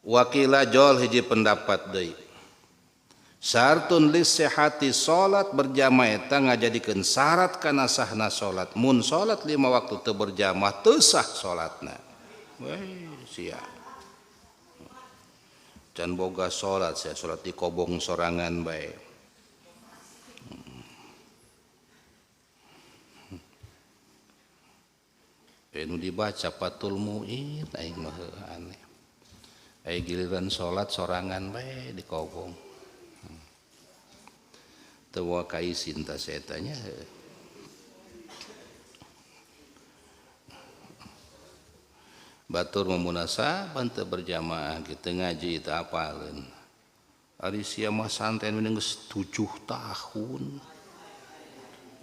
Speaker 1: Wakila jol hiji pendapat deui Syartun lisihati salat berjamaah eta ngajadikeun syarat kana sahna salat. Mun salat 5 waktu teu berjamaah teu sah salatna. Weh sia. Can boga salat sia salat di kobong sorangan bae. Nu dibaca Fathul Mu'in aing mah aneh. Aya giliran salat sorangan bae di kobong. Teu wa kaisin ta setanya. Batur memunasabah teu berjamaah kitu ngaji teu apaleun. Ari sia mah santen geus 7 tahun.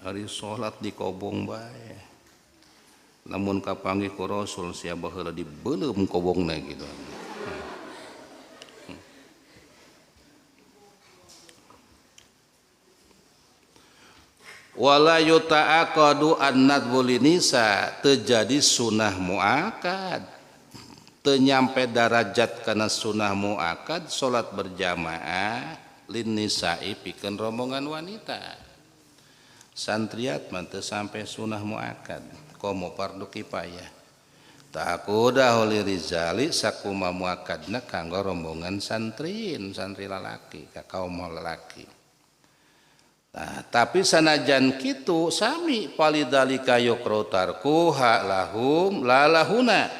Speaker 1: Ari salat di kobong bae. Lamun kapanggih ku Rasul sia baheula dibeuleum kobongna gitu. Wala yuta'aqadu an-nadbu linisa terjadi sunnah muakad teu nyampe darajat kana sunnah muakad salat berjamaah lin nisa'i pikeun rombongan wanita santriat mah teu sampai sunnah muakad komo fardu kifayah ta'aquda li rizali sakuma muakadna kanggo rombongan santri lalaki ka kaum lalaki. Nah, tapi sanajan kitu sami palidalika yukro tarkuha lahum lalahuna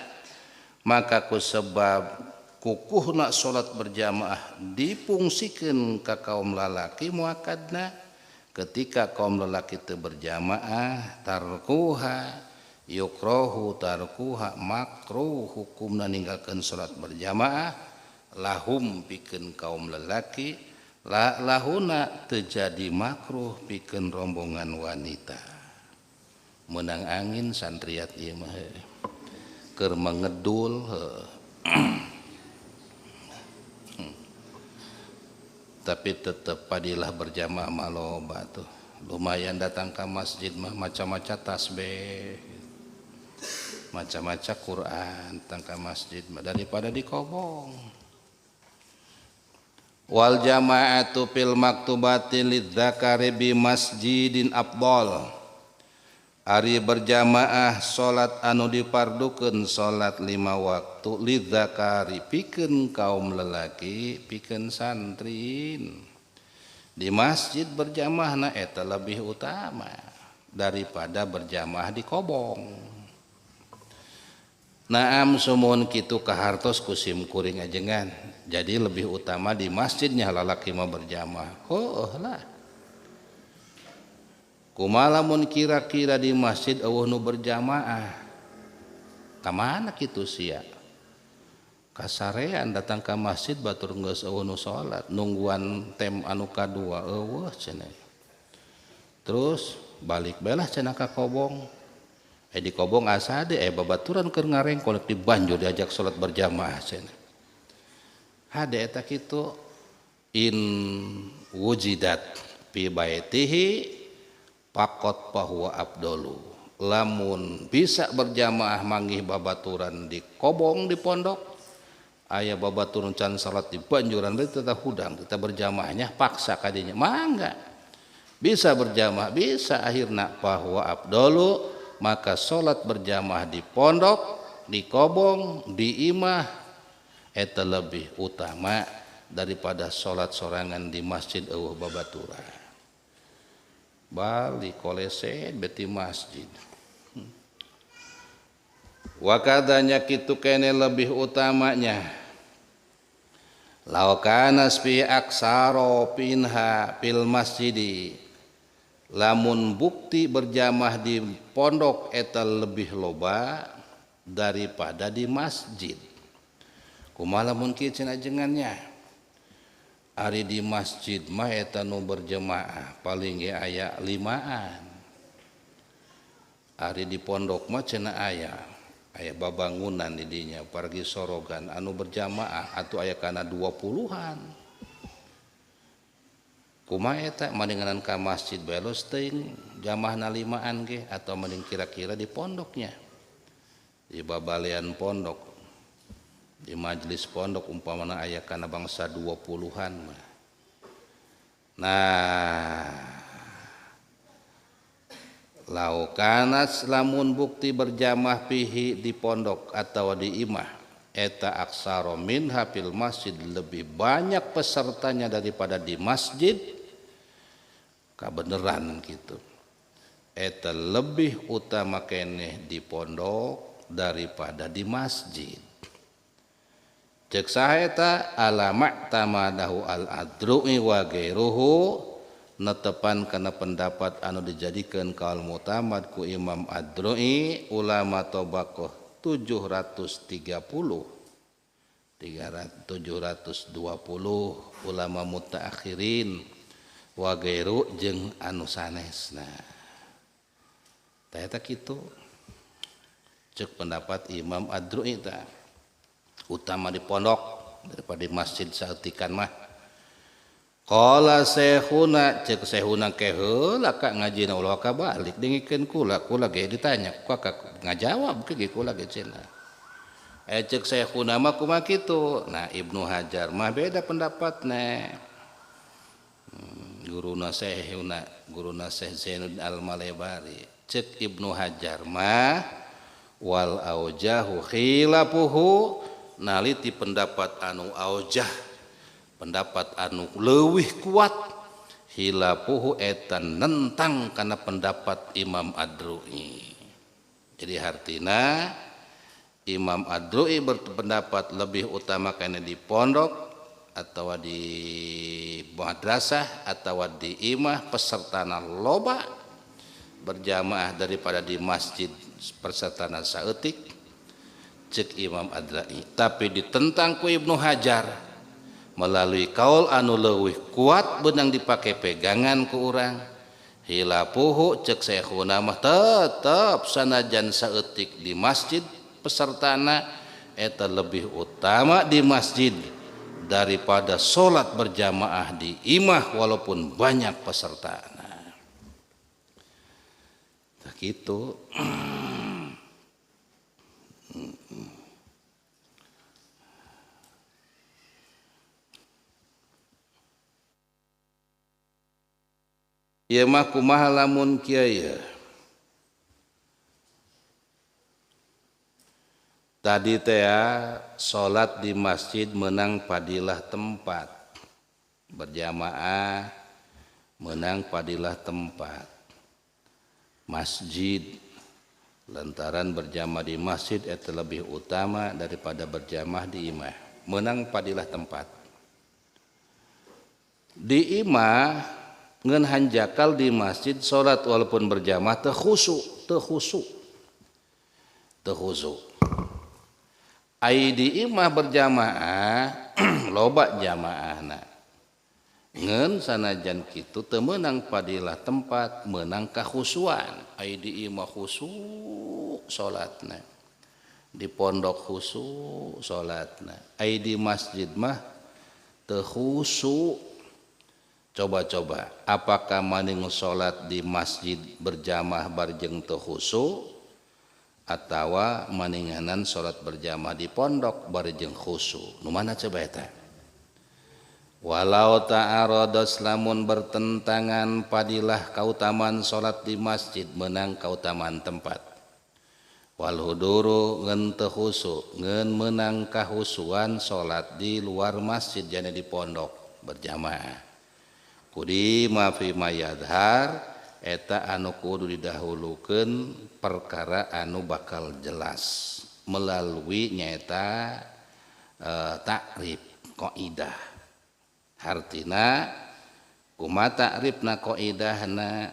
Speaker 1: maka ku sebab kukuhna salat berjamaah dipungsikeun ka kaum lalaki muakadna ketika kaum lalaki teu berjamaah tarkuha yukrohu tarkuha makruh hukumna ninggalkeun salat berjamaah lahum pikeun kaum lalaki lahuna terjadi makruh pikeun rombongan wanita menang angin santriat ieu mah keur mangedul tapi tetep padilah berjamaah maloba tuh lumayan datang ke masjid mah macam-macam tasbih macam-macam Quran datang ke masjid mah daripada di kobong. Wal jama'atu fil maktubati lidzakari bi masjidin afdal. Ari berjamaah salat anu dipardukeun salat 5 waktu lidzakari pikeun kaum lelaki pikeun santrin. Di masjid berjamaahna eta lebih utama daripada berjamaah di kobong. Naam sumun kitu kahartos kusim kuring ajengan. Jadi lebih utama di masjidnya lalaki mah berjamaah. Oh lah. Kumaha mun kira-kira di masjid eueuh nu berjamaah. Ka mana kitu sia? Kasarean datang ke masjid batur geus eueuh nu salat, nungguan tem anu kadua eueuh cenah. Terus balik belah cenah ka kobong. Di kobong asa ade babaturan keur ngarengkol di banjur diajak salat berjamaah cenah. Hade eta kitu in wujidat fi baitihi faqat bahwa abdulu lamun bisa berjamaah manggih babaturan di kobong di pondok aya babaturan can salat di banjuran berarti tetap hudang kita berjamaahnya paksa kadinya mangga bisa berjamaah bisa akhirna bahwa abdulu maka salat berjamaah di pondok di kobong di imah eta lebih utama daripada salat sorangan di masjid eueuh babaturan. Bali kolese beti masjid. Wa kadanya kitu kene lebih utamanya. Law kana fi aksaro pinha fil masjidi. Lamun bukti berjamaah di pondok eta lebih loba daripada di masjid. Kumaha lamun kieu cenah ajengannya ari di masjid mah eta nu berjamaah paling ge aya 5an ari di pondok mah cenah aya babangunan di dinya pargi sorogan anu berjamaah atuh aya kana 20-an kumaha eta mandinganan ka masjid belos teuing jamaahna 5an ge atau mending kira-kira di pondoknya di babalean pondok di majelis pondok umpamana aya kana bangsa 20-an mah Nah, laukanas lamun bukti berjamaah pihi di pondok atau di imah eta aksaro minha fil masjid, lebih banyak pesertanya daripada di masjid, kabeneran gitu. Eta lebih utama keneh di pondok daripada di masjid. Cek saha alamak tamadahu al-adru'i wa gairuhu, netepan kana pendapat anu dijadikan kaul mutamad ku Imam Adru'i ulama Tobakoh 720 ulama mutaakhirin wa gairu jeung anu sanesna. Tah eta kitu cek pendapat Imam Adru'i tah utama di pondok daripada di masjid saeutikan mah. Qala syekhuna, cek syekhuna ke heula ka ngajina ulah ka balik dingikeun kula ge ditanya ka ngajawab ke kula ge cenah. Cek syekhuna mah kumaha kitu. Nah Ibnu Hajar mah beda pendapatna. Guruna syekhuna, guruna Syekh Zainuddin Al-Malebari. Cek Ibnu Hajar mah wal aujahu khilafuhu, naliti pendapat anu aujah, pendapat anu leuwih kuat, hilapuhu etan nentang kana pendapat Imam Adru'i. Jadi artina Imam Adru'i berpendapat lebih utama kana di pondok atau di madrasah atau di imah pesertana loba berjamaah daripada di masjid pesertana saeutik, cek Imam Adru'i. Tapi ditentang ku Ibnu Hajar melalui kaul anu leuwih kuat benang dipake pegangan ku urang, hilapuhu cek syekhuna mah tetep sanajan saeutik di masjid pesertana eta lebih utama di masjid daripada salat berjamaah di imah walaupun banyak pesertana. Tah kitu. Ieu mah kumaha lamun kieu? Tadi teh salat di masjid menang padilah tempat, berjamaah menang padilah tempat. Masjid lantaran berjamaah di masjid itu lebih utama daripada berjamaah di imah, menang padilah tempat. Di imah ngan hanjakal di masjid salat walaupun berjamaah teu khusyuk. Ai di imah berjamaah loba jamaahna. Ngan sanajan kitu teu meunang padilah tempat, meunang kakhusuan. Ai di imah khusyuk salatna. Di pondok khusyuk salatna. Ai di masjid mah teu khusyuk. Coba-coba, apakah maning salat di masjid berjamaah barjeng teu khusyuk atawa maninganan salat berjamaah di pondok barjeng khusyuk? Nu mana coba eta? Walau ta'arados lamun bertentangan padilah kautamaan salat di masjid menang kautamaan tempat. Wal huduru ngeun teu khusyuk, ngeun menang kahusuan salat di luar masjid jana di pondok berjamaah. Kudi ma fi mayadhar eta anu kudu didahulukeun perkara anu bakal jelas melalui nyaeta takrib qaidah. Artina kumaha takribna qaidahna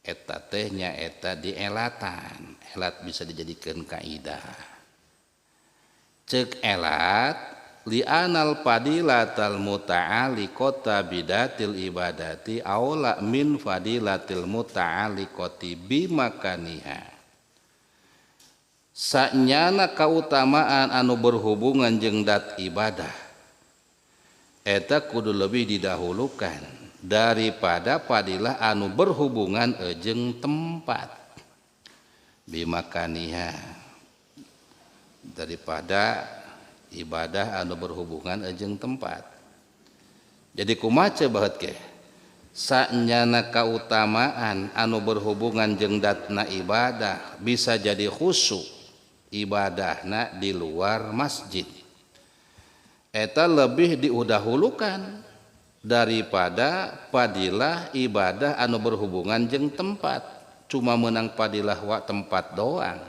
Speaker 1: eta teh nyaeta dielatan. Elat bisa dijadikeun kaidah. Ceuk elat li'anal fadilatal muta'alliqata bidatil ibadati aula min fadilatil muta'alliqati bimakaniha. Sanyana kautamaan anu berhubungan jeung dat ibadah eta kudu lebih didahulukan daripada fadilah anu berhubungan jeung tempat, bimakaniha, daripada ibadah anu berhubungan jeung tempat. Jadi kumaha baheut ke Sanyana kautamaan anu berhubungan jeung datna ibadah bisa jadi khusyuk ibadahna di luar masjid. Eta lebih diudahulukan daripada padilah ibadah anu berhubungan jeung tempat. Cuma menang padilah wa tempat doang.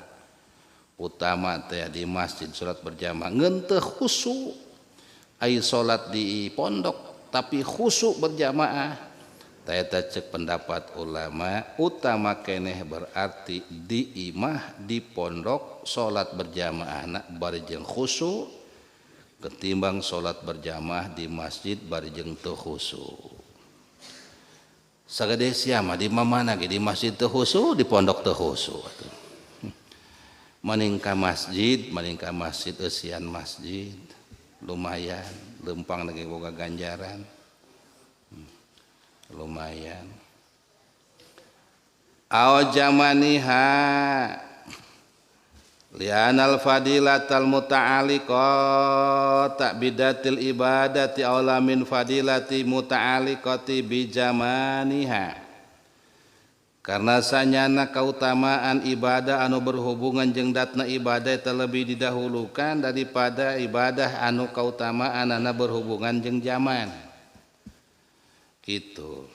Speaker 1: Utama teh di masjid salat berjamaah ngeun teu khusyuk. Ai salat di pondok tapi khusyuk berjamaah. Eta cek pendapat ulama utama keneh berarti di imah di pondok salat berjamaah na bari jeung khusyuk ketimbang salat berjamaah di masjid bari jeung teu khusyuk. Sagede sia mah di mana ge di masjid teu khusyuk di pondok teu khusyuk atuh. Maning ka masjid eusian masjid lumayan lempang lagi boga ganjaran. Lumayan. Aw jamaniha li'anal fadilatal muta'alliqata bidatil ibadati aula min fadilati muta'alliqati bi jamaniha. Karena sanyana kautamaan ibadah anu berhubungan jeung datna ibadah terlebih didahulukan daripada ibadah anu kautamaan anu berhubungan jeung zaman. Gitu.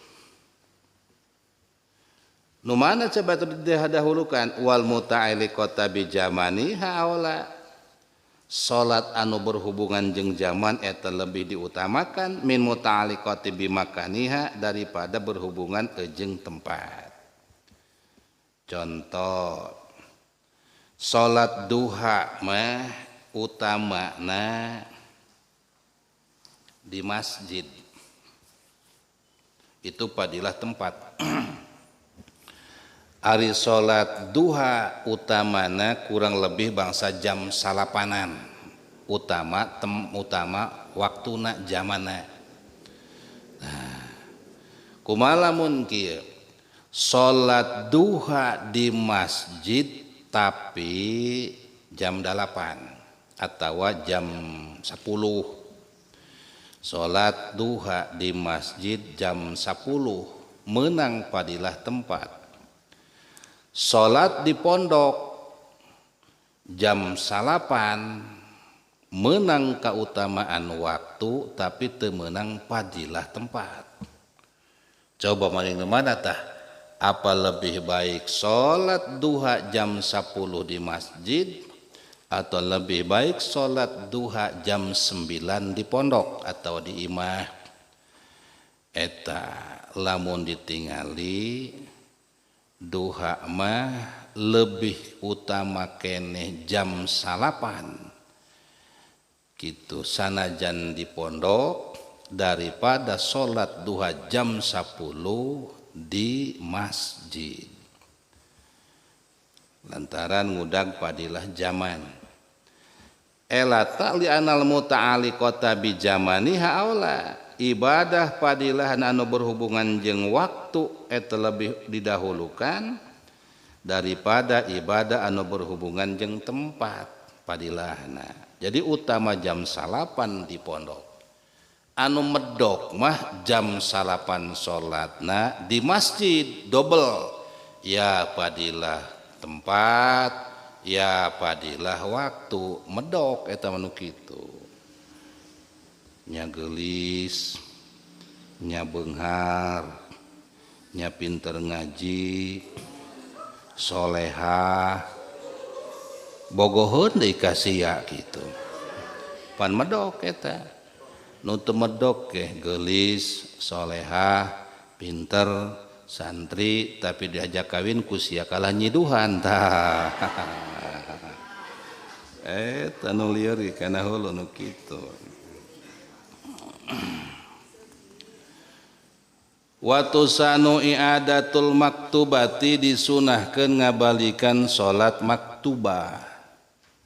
Speaker 1: Nu mana coba didahulukan wal muta'alliqata bi jamaniha aula. Salat anu berhubungan jeung zaman eta lebih diutamakan min muta'alliqati bi makaniha daripada berhubungan jeung tempat. Contoh salat duha mah utamana di masjid. Itu padilah tempat. Ari salat duha utamana kurang lebih bangsa jam salapanan. Utama waktuna jamana. Nah, kumaha lamun kieu? Salat duha di masjid tapi jam 8 atau jam 10. Salat duha di masjid jam 10 menang padilah tempat. Salat di pondok jam 8 menang keutamaan waktu tapi teu menang padilah tempat. Coba maning mana tah? Apa lebih baik salat duha jam 10 di masjid atau lebih baik salat duha jam 9 di pondok atau di imah? Eta lamun ditingali duha mah lebih utama keneh jam 8 gitu sanajan di pondok daripada salat duha jam 10 di masjid. Lantaran ngudag padilah zaman. Elata li anal muta'alliqata bi jamaniha aula. Ibadah padilah anu berhubungan jeung waktu eta lebih didahulukan daripada ibadah anu berhubungan jeung tempat padilahna. Jadi utama jam 8 di pondok. Anu medok mah jam 8 salatna di masjid double. Ya padilah tempat, ya padilah waktu medok eta manu kitu. Nya geulis, nya beunghar, nya pinter ngaji, solehah, bogoheun deui ka sia kitu. Pan medok eta. Nu teu medok ge geulis, solehah, pinter, santri tapi diajak kawin ku sia kalah nyiduhan tah. Eta nu lieur kana heula nu kitu. Watusanu i'adatul maktubati disunahkeun ngabalikan salat maktubah.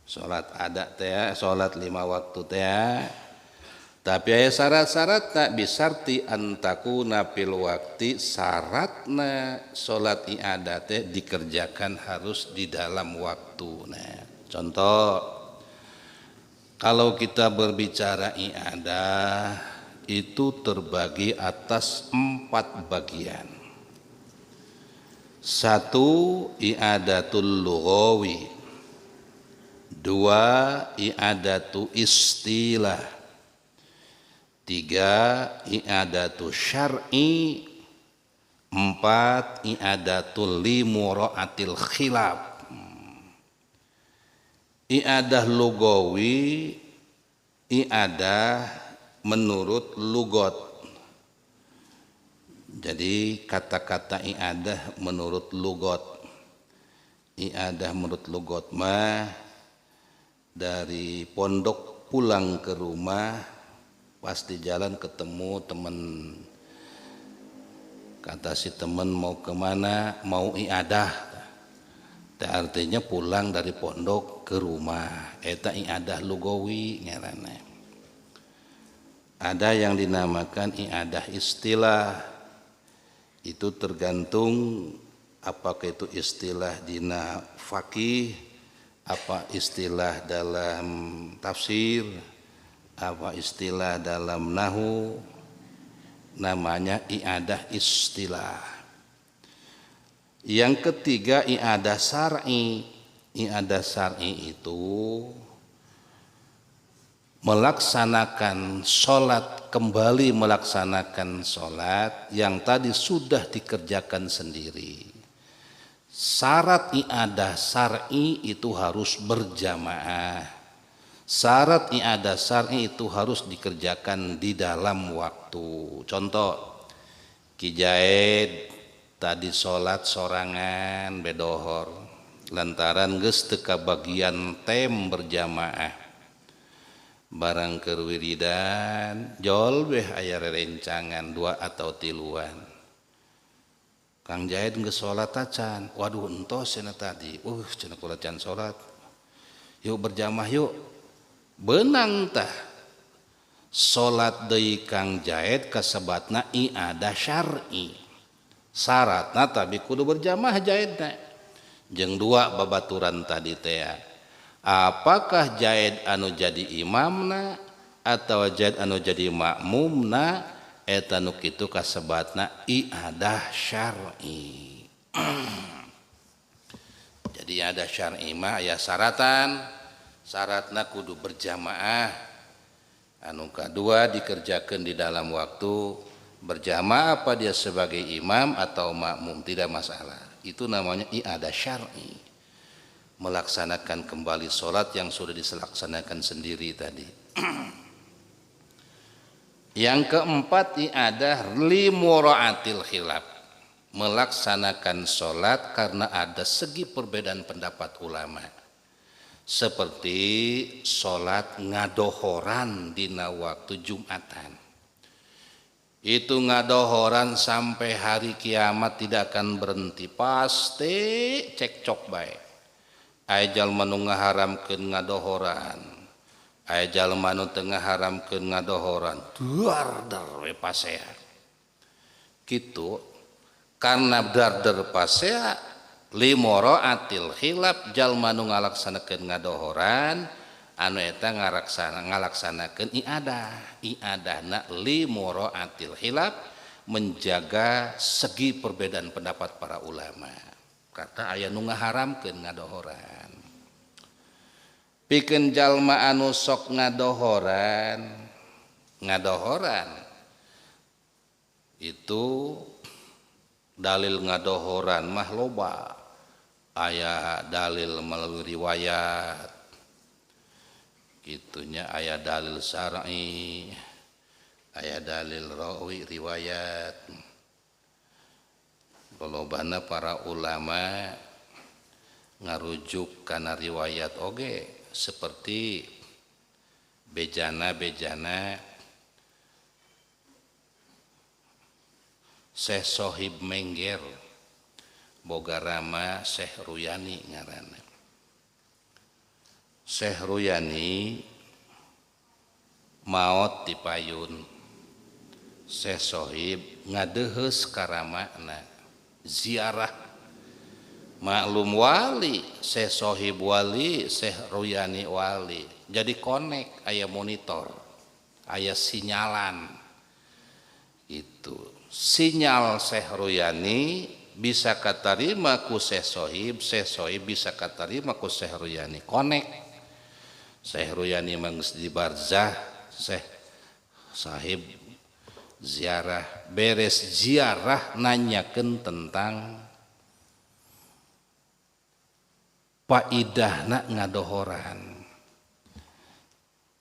Speaker 1: Salat ada teh, salat 5 waktu teh. Tapi aya syarat-syarat tak bisarti antakuna fil waqti syaratna salat i'adah teh dikerjakan harus di dalam waktuna. Contoh kalau kita berbicara i'adah itu terbagi atas 4 bagian. 1. I'adatul lughawi, 2. I'adatu istilah, 3. I'adatu syar'i, 4. I'adatul limura'atil khilaf. I'adah lugawi, i'adah menurut lugot. Jadi kata-kata i'adah menurut lugot. I'adah menurut lugot mah dari pondok pulang ke rumah, pas di jalan ketemu teman. Kata si teman mau kemana? Mau i'adah. Artinya pulang dari pondok ke rumah. Eta i'adah lugawi ngaranna. Ada yang dinamakan i'adah istilah. Itu tergantung apakah itu istilah dina fakih, apa istilah dalam tafsir, apa istilah dalam nahu, namanya i'adah istilah. Yang ketiga i'adah syar'i. I'adah syar'i itu melaksanakan sholat, kembali melaksanakan sholat yang tadi sudah dikerjakan sendiri. Syarat i'adah syar'i itu harus berjamaah. Syarat i'adah syar'i itu harus dikerjakan di dalam waktu. Contoh, Ki Jaid tadi sholat sorangan bedohor lantaran geus teu kabagian tem berjamaah. Barang keur wiridan jol beh aya rerencangan 2 atau 3. Kang Jaid geus salat acan. Waduh entos cenah tadi. Cenah kula can salat. Yuk berjamaah yuk. Beunang tah. Salat deui Kang Jaid kasebatna i'adah syar'i. Syaratna tapi kudu berjamaah Jaidna. Jeung 2 babaturan tadi teh. Apakah Jaid anu jadi imamna atau Jaid anu jadi makmumna, eta nu kitu kasebatna i'adah syar'i. Jadi i'adah syar'i mah aya syaratan, syaratna kudu berjamaah. Anu kadua dikerjakeun di dalam waktu. Berjamaah apa dia sebagai imam atau makmum tidak masalah. Itu namanya i'adah syar'i. Melaksanakan kembali sholat yang sudah dilaksanakan sendiri tadi. Yang keempat i'adah limura'atil khilaf. Melaksanakan sholat karena ada segi perbedaan pendapat ulama. Seperti sholat ngadohoran dina waktu Jumatan. Itu ngadohoran sampai hari kiamat tidak akan berhenti. Pasti cekcok baik. Aya jalma nu ngaharamkeun ngadohoran, aya jalma nu teu ngaharamkeun ngadohoran, dar we pasea. Kitu karena dar pasea limura'atil khilaf, jalma nu ngalaksanakeun ngadohoran anu eta ngalaksanakeun i'adahna limura'atil khilaf, menjaga segi perbedaan pendapat para ulama. Kata aya nu ngaharamkeun ngadohoran. Pikeun jalma anu sok ngadohoran itu dalil ngadohoran mah loba. Aya dalil melalui riwayat, kitunya aya dalil syar'i, aya dalil rawi riwayat. Lolobana para ulama ngarujuk kana riwayat oge seperti bejana Syekh Sohib Mengger boga rama Syekh Ruyani ngaranna. Syekh Ruyani maot di payun. Syekh Sohib ngadeuheus ka ramana ziarah. Maklum wali, Syekh Sohib wali, Syekh Ruyani wali. Jadi konek aya monitor, aya sinyalan. Itu sinyal Syekh Ruyani bisa katarima ku Syekh Sohib bisa katarima ku Syekh Ruyani konek. Syekh Ruyani manggeus di barzah, Syekh Sahib ziarah, beres ziarah nanyakeun tentang faidahna ngadohoran.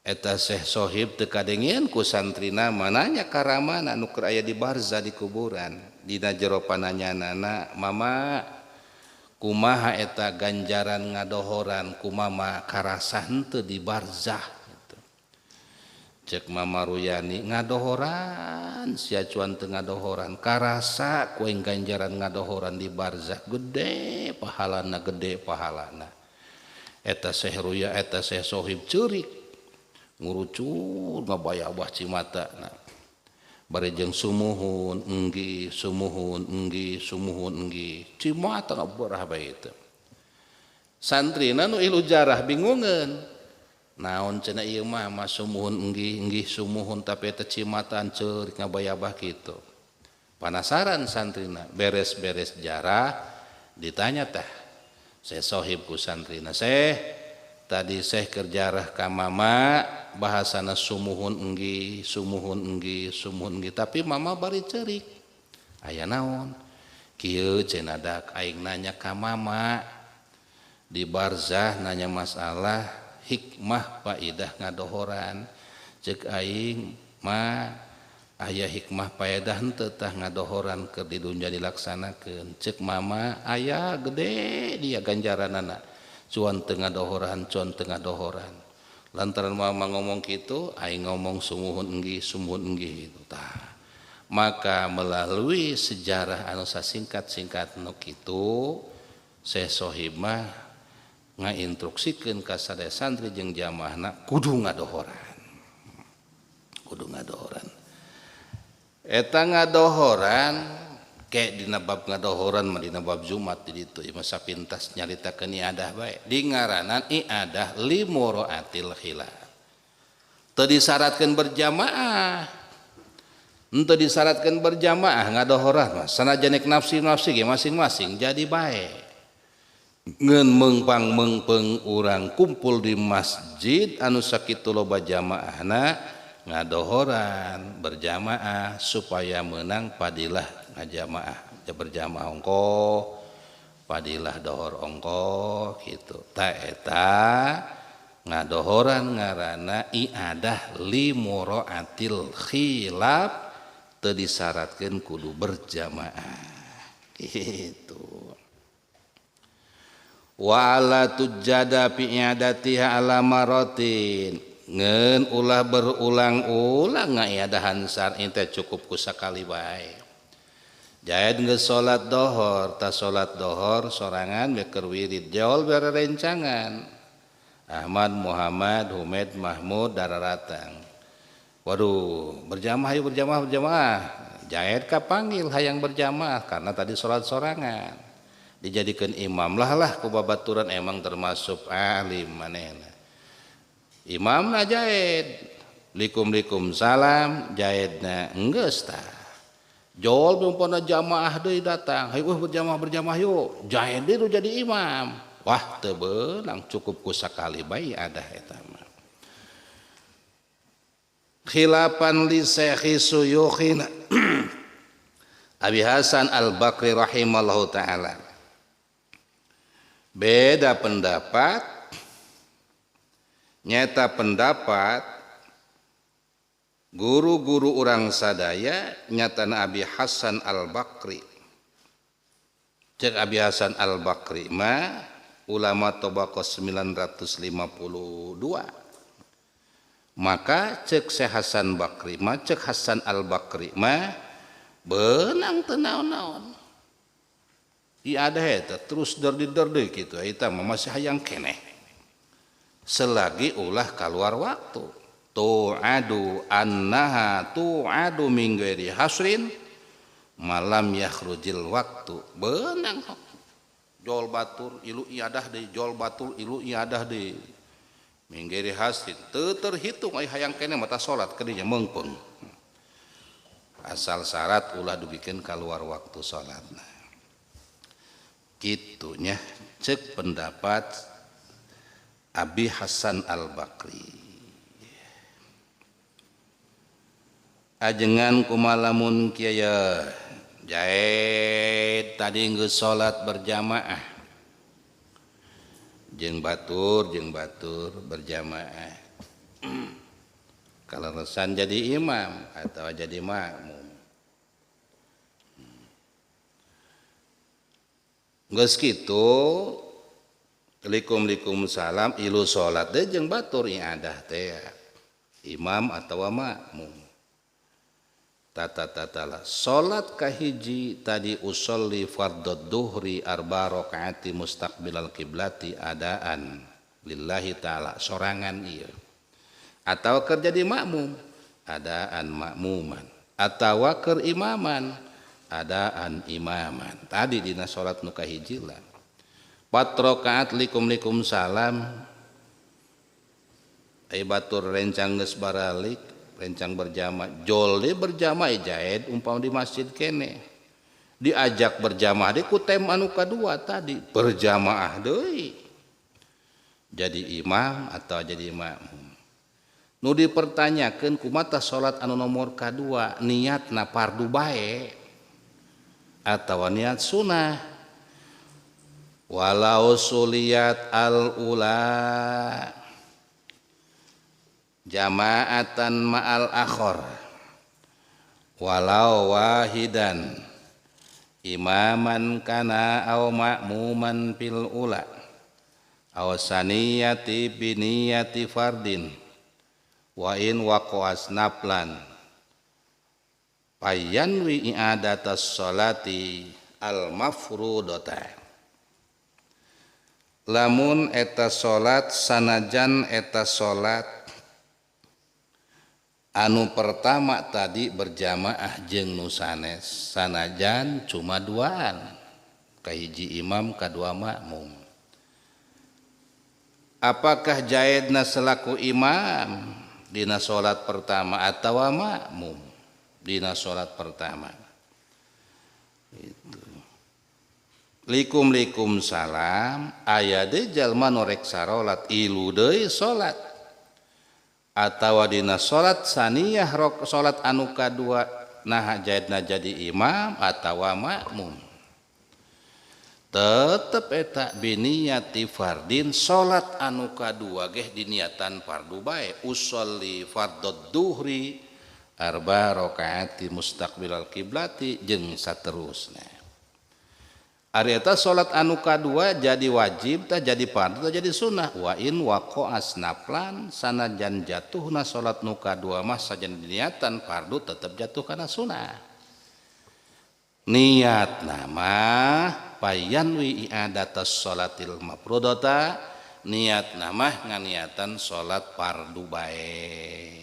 Speaker 1: Eta Syekh Sohib teu kadengieun ku santrina mananya karamana anu keur aya di barzah di kuburan. Dina jero pananyanana, "Mama, kumaha eta ganjaran ngadohoran kumama karasa henteu di barzah?" Gitu. Cek Mama Ruyani, "Ngadohoran sia cuan teu ngadohoran karasa ku aing ganjaran ngadohoran di barzah gede pahalana." Eta Syekh Ruya eta Syekh Sohib ceurik ngurucul ngabayabah cimatana. Bari jeung sumuhun enggi cimata ngabeurah bae teu. Santrina nu ilu jarah bingungeun. Naon cenah ieu mah sumuhun enggi sumuhun tapi eta cimatan ceurik ngabayabah kitu. Panasaran santrina, beres-beres jarah ditanya tah Syekh Sohib ku santrina, "Syekh, tadi Syekh keur jarah ka Mama bahasana sumuhun enggi tapi Mama bari ceurik. Aya naon?" "Kieu cenah dak aing nanya ka Mama di barzah nanya masalah hikmah faidah ngadohoran. Ceuk aing mah aya hikmah faedah henteu tah ngadohoran keur di dunya dilaksanakeun. Ceuk Mama aya gede dia ganjaranana. Cuan teu ngadohoran. Lantaran Mama ngomong kitu, aing ngomong sumuhun enggi gitu tah. Maka melalui sejarah anu sasingkat-singkat nu kitu, Syekh Sohib mah ngainstruksikeun ka sadaya santri jeung jamaahna kudu ngadohoran. Eta ngadohoran kayak dina bab ngadohoran mah dina bab Jumat di ditu ieu masa pintas nyaritakeun iadah bae. Di ngaranan iadah li muraatil khilaf. Teu disyaratkeun berjamaah. Henteu disyaratkeun berjamaah ngadohoran mah sanajan nafsi-nafsi ge masing-masing jadi bae. Ngeun meungpang urang kumpul di masjid anu sakitu loba jamaahna ngadohoran berjamaah supaya menang fadilah ngajamaah berjamaah ongko fadilah dohor ongko gitu. Ta eta ngadohoran ngaranna iadah li muraatil khilaf teu disyaratkeun kudu berjamaah gitu. Wa ala tujada fi i'adatiha ala maratin ngeun ulah berulang-ulang ngaiadahan syar'i teh cukup ku sakali bae. Jaed geus salat dohor, ta salat dohor sorangan beker wirid jaol bererencangan. Ahmad, Muhammad, Humaid, Mahmud dararatang. Waduh, berjamaah yuk berjamaah. Jaed kapanggil hayang berjamaah karena tadi salat sorangan. Dijadikan imam lah ku babaturan emang termasuk alim manehna. Imam na jaed likum salam jaedna enggeus tah jol umpana jamaah deui datang hayu berjamaah yuk jaed deui jadi imam wah teu beunang cukup ku sakali bae adah eta mah khilafan li syekhi suyukhina Abi Hasan Al-Bakri rahimallahu taala beda pendapat nyata pendapat guru-guru urang sadaya nyatana Abi Hasan Al-Bakri. Cek Abi Hasan Al-Bakri mah ulama tabaqah 952. Maka cek Syekh Hasan Bakri mah cek Hasan Al-Bakri mah beunang teu naon-naon. Iadah eta terus derdi-derdi kitu eta mah masih hayang keneh. Selagi ulah keluar waktu tu'adu annaha tu'adu min ghairi hasrin malam yakhrujil waktu beunang jol batur ilu iadah deui jol batur ilu iadah deui min ghairi hasrin teu terhitung ai hayang keneh mata salat keur dinya meungpeung asal syarat ulah dubikeun kaluar waktu salatna. Kitunya cek pendapat Abi Hasan Al-Bakri. Ajengan kumalamun kieu jaed tadi geus salat berjamaah jeung batur berjamaah kaleresan jadi imam atau jadi makmum geus kitu Waalaikumsalam ilu salat teh jeung batur iadah teh imam atawa makmum tata salat kahiji tadi usolli fardhu dhuhri arba rakaati mustaqbilal kiblati adaan lillahi taala sorangan ieu atawa keur jadi makmum adaan makmuman atawa keur imaman adaan imaman tadi dina salat nu kahiji lah 4 rakaat likum salam ai batur rencang geus baralik rencang berjamaah jolli berjamaah jaed umpama di masjid kene diajak berjamaah di kutem anu kadua tadi berjamaah deui jadi imam atau jadi makmum nu dipertanyakeun kumaha salat anu nomor kadua niatna fardu bae atawa niat sunnah walau suliyat al ula jamaatan ma'al akhor walau wahidan imaman kana aw ma'muman fil ula aw saniyati biniyati fardin wa in waqas naflan payanwi i'adatas sholati al mafrudata lamun eta salat sanajan eta salat anu pertama tadi berjamaah jeung nu sanes sanajan cuma duaan kahiji imam kadua makmum apakah jaedna selaku imam dina salat pertama atawa makmum dina salat pertama itu likum salam aya deui jalma nu rek sarolat ilu deui salat atawa dina salat saniyah salat anu kadua nah jaedna jadi imam atawa makmum tetep eta biniyati fardin salat anu kadua geh diniatan fardu bae usolli fardhu dhuhri arba rakaati mustaqbilal kiblati jeung saterusna ari eta salat anu kadua jadi wajib tah jadi fardu tah jadi sunnah wa in waqa'as naflan sanajan jatuhna salat nu kadua mah sajan niatan fardu tetep jatuh kana sunnah niatna mah payanwi i'adatas sholatil mafrudata niatna mah nganiatan salat fardu bae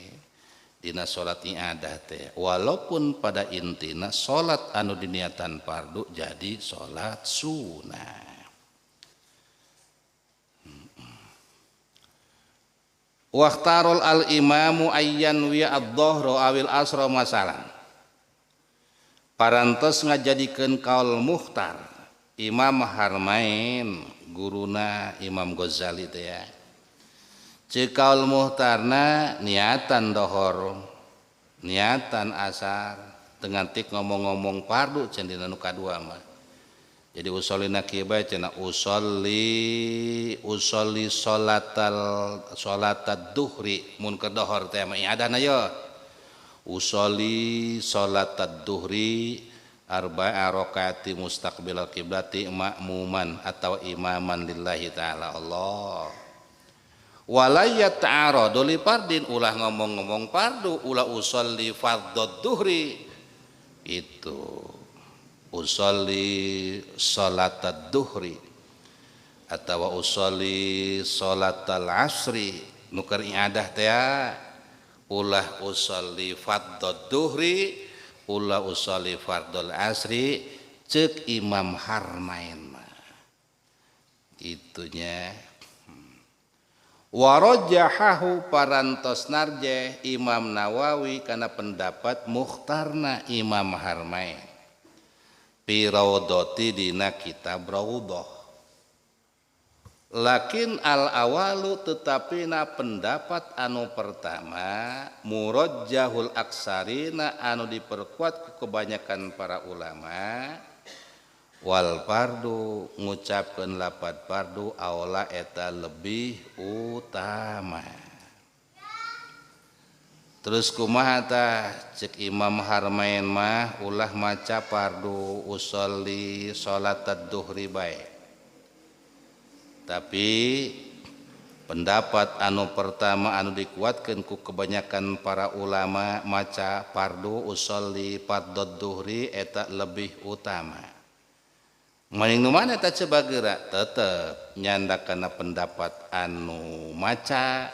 Speaker 1: dina salat i'adah teh walaupun pada intina salat anu diniatan fardu jadi salat sunnah waqtarul al imamu ayyan wi ad-dhuhra awil asra masalan parantos ngajadikeun kaul mukhtar Imam Harmain guruna Imam Ghazali teh ya cekaul muhtarna niatan dohor niatan asar dengan tik ngomong-ngomong fardu cenah dina nu kadua mah jadi usolina kieu bae cenah usolli salatad duhri mun keur dohor teh mah adana yo usolli salatad duhri arba'a rakaati mustaqbilal kiblati ma'muman atau imaman lillahi ta'ala Allah walayat ta'aradu li fardin ulah ngomong-ngomong fardu ulah usolli fardhu dhuhri itu usolli salatad dhuhri atau usolli salatal asri nu keur iadah teh ulah usolli fardhu dhuhri ulah usolli fardhul asri ceuk Imam Harmain mah itunya Warajahahu parantos narjeh Imam Nawawi kana pendapat mukhtarna Imam Harmain fi raudhati dina kitab Raudhah. Lakin al awalu tetapi na pendapat anu pertama murajjahul aksarina anu diperkuat ku kebanyakan para ulama wal fardu ngucapkeun lapad fardu aula eta lebih utama. Terus kumaha tah cek Imam Harmain mah ulah maca fardu usolli salat ad-duhri bae. Tapi pendapat anu pertama anu dikuatkeun ku kebanyakan para ulama maca fardu usolli fardhu duhri eta lebih utama. Maning nu mana eta cebageura tetep nyandakana pendapat anu maca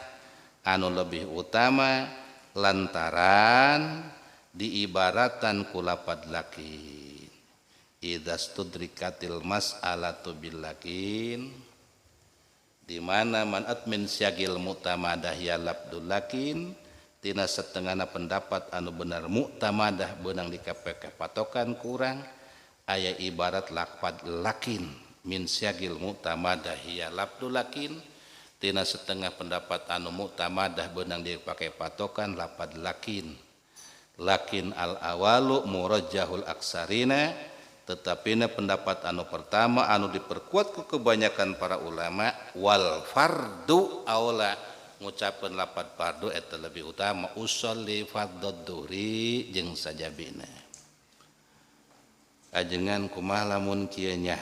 Speaker 1: anu lebih utama lantaran diibaratan ku lapad lakin idza studrikatil mas'alatu bil lakin di mana man admin syagil mu'tamadah ya labdul lakin tina setengahna pendapat anu benar mu'tamadah beunang dikapake patokan kurang aya ibarat lapad lakin min syagil mu'tamadah ya labdul lakin tina setengah pendapat anu mu'tamadah beunang dipake patokan lapad lakin al awalu murajjahul aksarina tetapina pendapat anu pertama anu diperkuat ku kebanyakan para ulama wal fardu aula ngucapkeun lapad fardu eta lebih utama usolli fardhu duhri jeung sajabina. Ajengan kumaha lamun kieu nya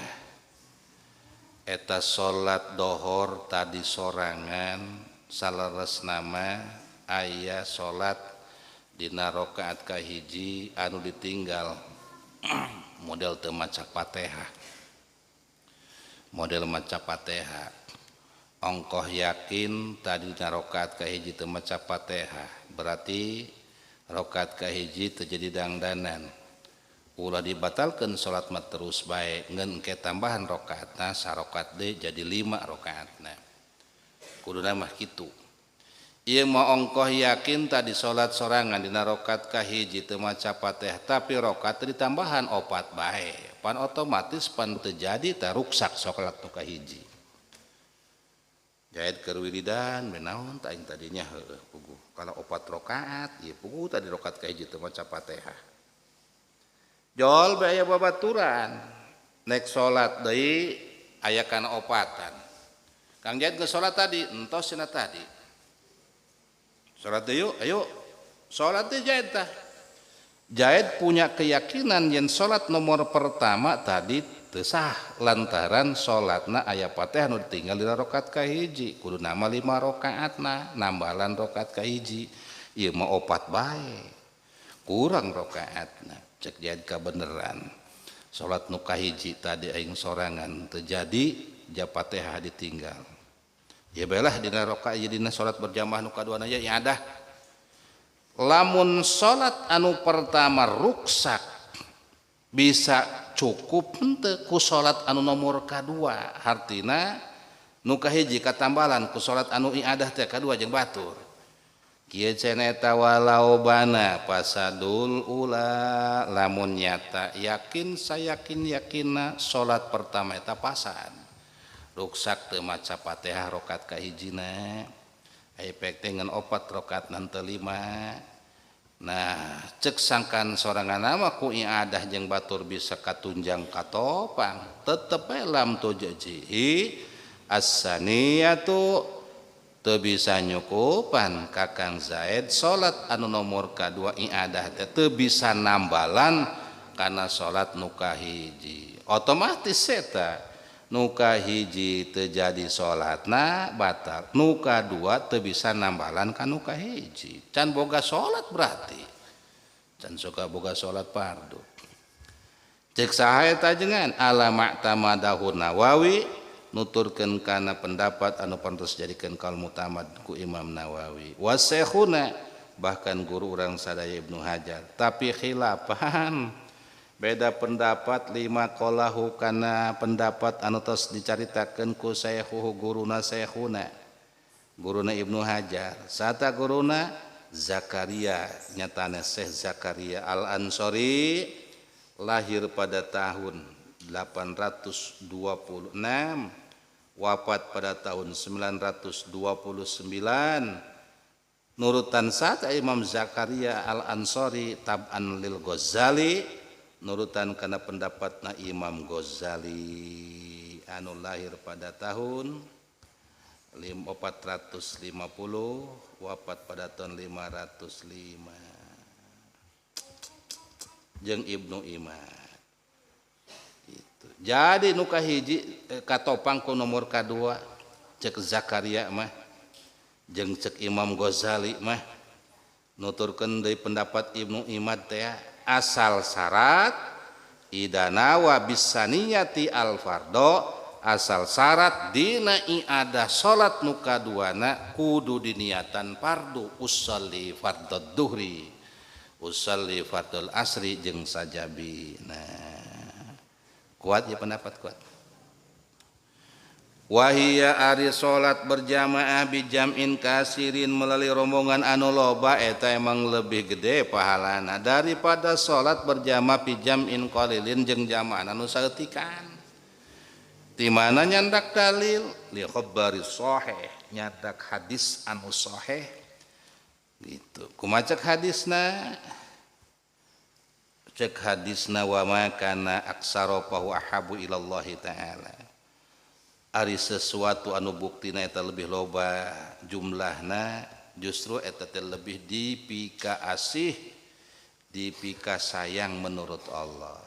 Speaker 1: eta salat dohor tadi sorangan saleresna mah aya salat dina rakaat kahiji anu ditinggal model teu maca Fatihah. Model maca Fatihah. Ongkoh yakin tadi dina rakaat kahiji teu maca Fatihah. Berarti rakaat kahiji teu jadi dangdanan. Ulah dibatalkeun salat mah terus bae ngeun engke tambahan rakaatna sarokat deui jadi 5 rakaatna. Kuduna mah kitu. Ieu mah ongkoh yakin tadi salat sorangan dina rakaat kahiji teu maca Fatihah tapi rakaat teu ditambahan 4 bae. Pan otomatis pan teu jadi ta ruksak salat nu kahiji. Jaid keur wiridan menaon ta aing tadinya heueuh puguh. Kalau 4 rakaat ieu puguh tadi rakaat kahiji teu maca Fatihah. Jol bae aya babaturan. Nek salat deui aya kana opatan. Kang Jaid geus salat tadi, entos cenah tadi. Salat deui ayo. Salat deui Jaid tah. Jaid punya keyakinan yen salat nomor pertama tadi teu sah lantaran salatna aya Fatihah nu ditinggal dina rakaat kahiji. Kudu nama 5 rakaatna, nambalan rakaat kahiji. Ieu mah 4 bae. Kurang rakaatna. Cek Jaid kabeneran salat nu kahiji tadi aing sorangan terjadi ja Fatihah ditinggal ya baelah dina rakaat dina salat berjamaah nu kaduana ya adah lamun salat anu pertama ruksak bisa cukup henteu ku salat anu nomor kadua hartina nu kahiji katambalan ku salat anu iadah teh kadua jeung batur. Kieu cenah eta walau bana pasadul ula lamun nyata yakin sayakin-yakinna salat pertama eta pasan ruksak teu maca Fatihah rakaat kahijina aya pek teh ngan 4 rakaat nan teu 5. Nah cek sangkan sorangan mah ku iadah jeung batur bisa katunjang katopang tetep bae lam tujajihi as-saniyatu teu bisa nyukupan Kakang Zaid salat anu nomor kadua iadah teu bisa nambalan kana salat nu kahiji otomatis eta nu kahiji teu jadi salatna batal nu kadua teu bisa nambalan ka nu kahiji can boga salat berarti can suka boga salat fardu cek saha eta jengan ala ma'tamadahu Nawawi nuturkeun kana pendapat anu pantos jadikeun kaul mutamad ku Imam Nawawi wa syekhuna bahkan guru urang sadaya Ibnu Hajar tapi khilafan beda pendapat 5 qolahu kana pendapat anu tos dicaritakeun ku syekhuna guruna syekhuna guruna Ibnu Hajar. Sata guruna Zakaria, nyatana Syekh Zakaria Al-Ansori, lahir pada tahun 826, wafat pada tahun 929. Nurutan sata Imam Zakaria Al-Ansori tab'an lil Ghazali, nurutan kana pendapatna Imam Ghazali anu lahir pada tahun 450, wafat pada tahun 505. Jeung Ibnu Imad. Gitu. Jadi nu kahiji katopang ku nomor kadua cek Zakaria mah jeung cek Imam Ghazali mah nuturkeun deui pendapat Ibnu Imad teh asal syarat idana wa bisaniyati al fardo, asal syarat dina iada salat nu kaduana kudu diniatan fardu, usolli fardhu duhri, usolli fardhul asri jeung sajabi. Nah, kuat ya pendapat kuat. Wahia ari salat berjamaah bijam'in kasirin melalui rombongan anu loba eta emang lebih gede pahalana daripada salat berjamaah bijam'in qalilin jeung jamaah anu saeutikan. Di mana nyandak dalil li khabari sahih, nyandak hadis anu sahih gitu. Kumaha cek hadisna? Cek hadisna wa ma kana aksara fa huwa ahabbu ilallah taala. Ari sesuatu anu buktina eta lebih loba jumlahna justru eta teh lebih dipika asih, dipika sayang menurut Allah.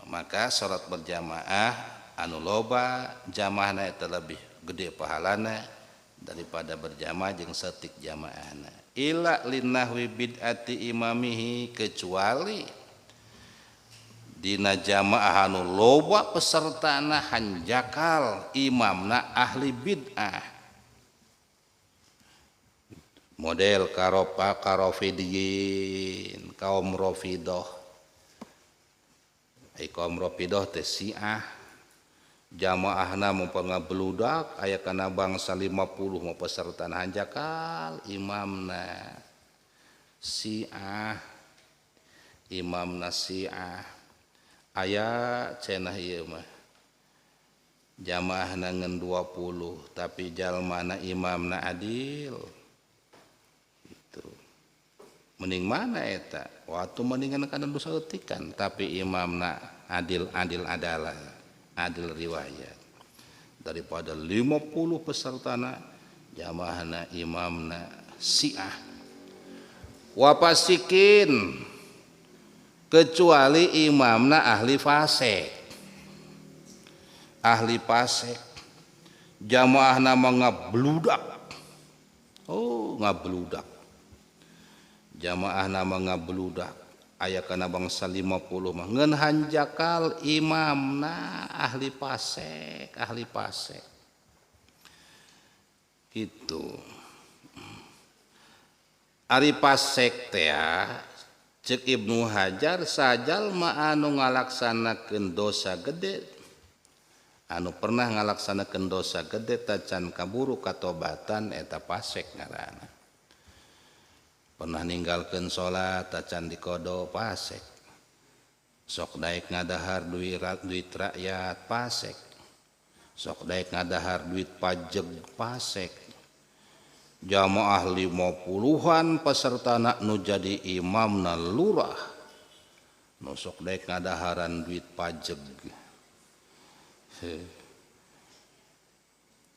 Speaker 1: Maka salat berjamaah anu loba jamaahna eta lebih gede pahalana daripada berjamaah jeung setik jamaahna. Ila linnahwi bid'ati imamihi, kecuali dina jamaah anu loba pesertana hanjakal imamna ahli bid'ah. Model karofidiyin, kaum Rafidah. Kaum Rafidah teh Syiah. Jamaahna mumpama beludak aya kana bangsa 50 mau pesertana hanjakal imamna Syiah. Imamna Syiah. Aya cenah ieu mah jamaahna ngan 20 tapi jalmana imamna adil gitu. Mending mana eta? Waktu mendingan kana dosa eutikan tapi imamna adil adalah adil riwayat daripada 50 pesertana jamaahna imamna Syiah. Wa fasikin, kecuali imamna ahli fasik. Ahli fasik jamaahna ngabludak. Oh, ngabludak. Jamaahna ngabludak. Aya kana bangsa 50 mah ngeun hanjakal imamna ahli fasik, ahli fasik. Gitu. Ari fasik teh cek Ibnu Hajar sajalma anu ngalaksanakeun dosa gede, anu pernah ngalaksanakeun dosa gede tacan kaburu katobatan eta fasik ngaranna. Pernah ninggalkeun salat tacan dikodo fasik. Sok daek ngadahar duit rakyat fasik. Sok daek ngadahar duit pajeg fasik. Jamaah 50-an pesertana nu jadi imamna lurah nu sok daek ngadaharan duit pajeg.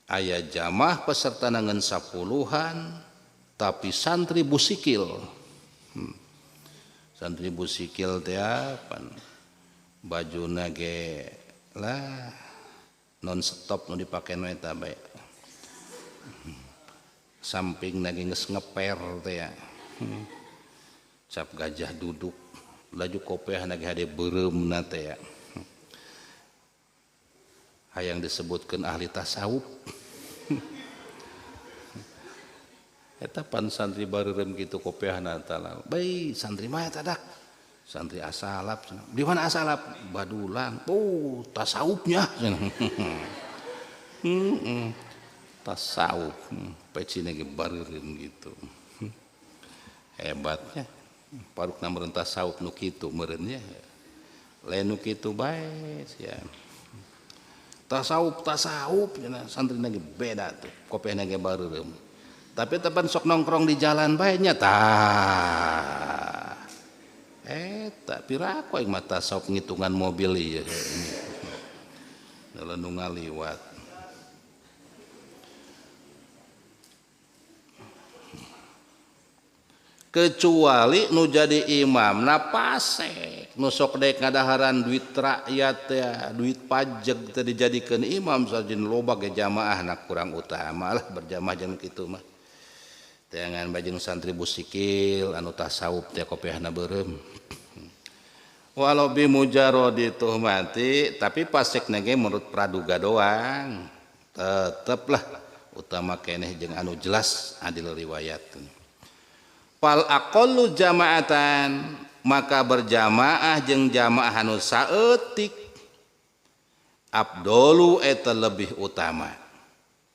Speaker 1: Aya jamaah pesertana ngan 10-an tapi santri busikil. Santri busikil teh pan bajuna ge lah non stop nu dipakena eta bae. Samping lagi ngeper teh ya. Cap gajah duduk laju kopiah lagi hade beureumna teh ya. Hayang disebutkeun ahli tasawuf. Eta pan santri bareureum kitu kopiahna tah. Bae santri mah eta dak. Santri asalap. Di mana asalap? Badulang. Oh, tasawufnya. tasawuf pecina ge bareureum gitu. Hebatnya parukna meureun tasawuf nu kitu meureun nya. Lain nu kitu bae sia. Tasawuf cenah santrina ge beda tuh, kopehna ge bareureum. Tapi tepan sok nongkrong di jalan bae nya tah. Eta piraku aing mah tasawuf ngitungan mobil ieu. Nu ngaliwat. Kecuali nu jadi imam na pasek nu sok dek ngadaharan duit rakyat ya duit pajak teh dijadikeun imam sajin loba ge jamaah na kurang utama lah berjamaah jeung kitu mah teh ngan bajeng santri busikil anu tasawuf teh kopehna beureum walau bi mujarradi tuhmati tapi pasekna ge menurut praduga doang tetep lah utama keneh jeung anu jelas adil riwayat. Fal aqallu jamaatan maka berjamaah jeung jamaah anu saeutik afdalu eta lebih utama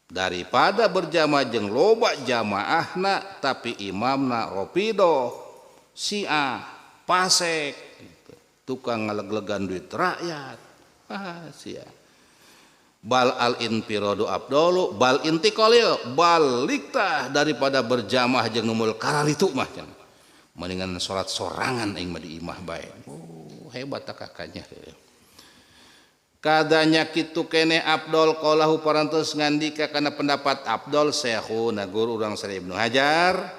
Speaker 1: daripada berjamaah jeung loba jamaahna tapi imamna rafidah syiah pasek tukang ngaleg-legan duit rakyat sia bal al infiradu afdalu bal intiqalil balik tah daripada berjamaah jeung numul karalitu mah cenah mendingan salat sorangan aing mah di imah bae hebat tah kakanya kadanya kitu keneh afdal qalahu parantos ngandika kana pendapat afdal syekhuna guru urang Sari Ibnu Hajar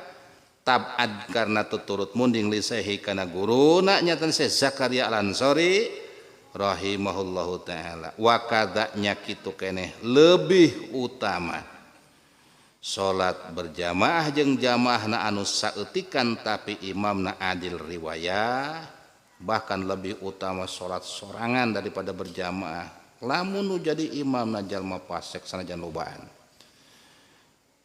Speaker 1: tabad karna tuturut munding li syekhi kana guruna nyatan Syekh Zakaria Al-Ansari rahimahullahu ta'ala wa kadanya kitu keneh lebih utama salat berjamaah jeung jamaahna anu saeutikan tapi imamna adil riwayah bahkan lebih utama salat sorangan daripada berjamaah lamun nu jadi imamna jalma fasik sanajan lobaan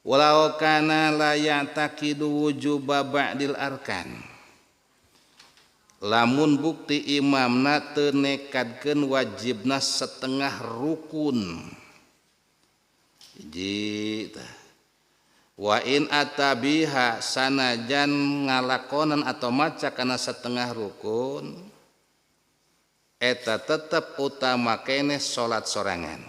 Speaker 1: walau kana la ya'taqidu wujuba ba'dil arkan lamun bukti imamna teu nekadkeun wajibna setengah rukun hiji wa in atabiha sanajan ngalakonan atau maca kana setengah rukun eta tetep utama keneh salat sorangan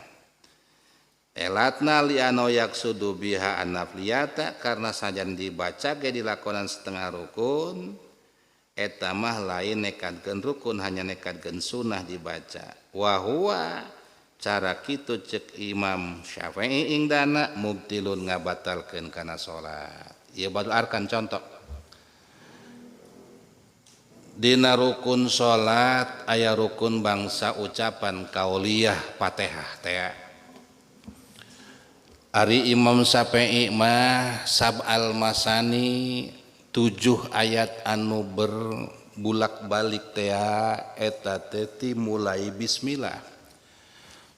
Speaker 1: elatna li anu yaksudu biha an-nafliyata karena sajan dibaca ge dilakonan setengah rukun eta mah lain nekadkeun rukun hanya nekadkeun sunnah dibaca wa huwa cara kitu cek Imam Syafi'i ingdana mubtilun ngabatalkeun kana salat ieu badal arkan contoh dina rukun salat aya rukun bangsa ucapan qauliyah Fatihah teh ari Imam Syafi'i mah sab'al masani 7 ayat anu berbulak-balik teh eta teh mulai bismillah.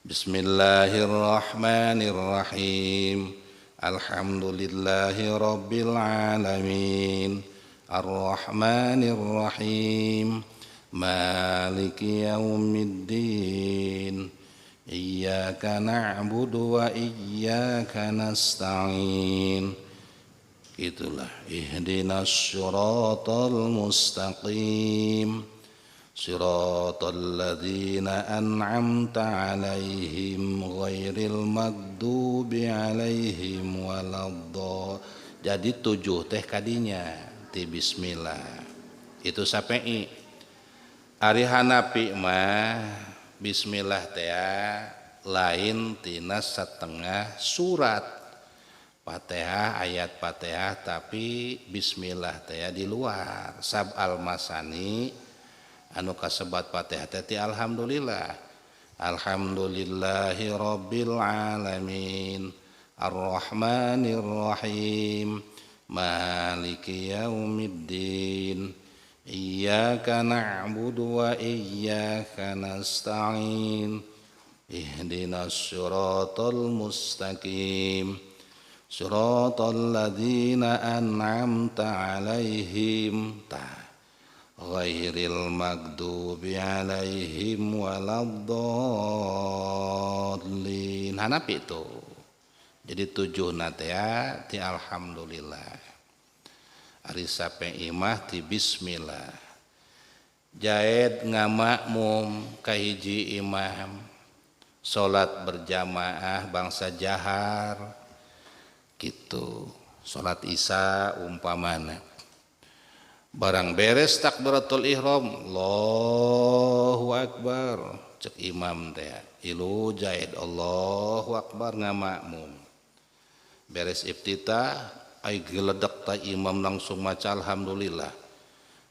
Speaker 1: Bismillahirrahmanirrahim. Alhamdulillahi rabbil alamin. Arrahmanirrahim. Maliki yaumiddin. Iyyaka na'budu wa iyyaka nasta'in. Itulah ihdinas syiratal mustaqim syiratal ladzina an'amta 'alaihim ghairil maghdubi 'alaihim waladdallin. Jadi 7 teh kadinya ti bismillah. Itu Syafi'i. Ari Hanafi mah bismillah teh lain tina setengah surat Fatihah ayat Fatihah tapi bismillah teh di luar sab'al masani anu kasebat Fatihah teh alhamdulillah alhamdulillahi rabbil alamin arrahmanir rahim maliki yaumiddin iyyaka na'budu wa iyyaka nasta'in ihdinas syiratal mustaqim syiratal ladzina an'amta 'alaihim ghairil maghdubi 'alaihim waladdallin. Hanafi itu Jadi 7 teh ti alhamdulillah. Ari sape imah ti bismillah. Jaed ngamakmum ka hiji imam. Salat berjamaah bangsa jahar gitu. Salat Isya umpamana. Barang beres takbiratul ihram, Allahu akbar. Cek imam teh ilu jaed Allahu akbar ngamakmum. Beres iftitah ai geledak ta imam langsung maca alhamdulillah.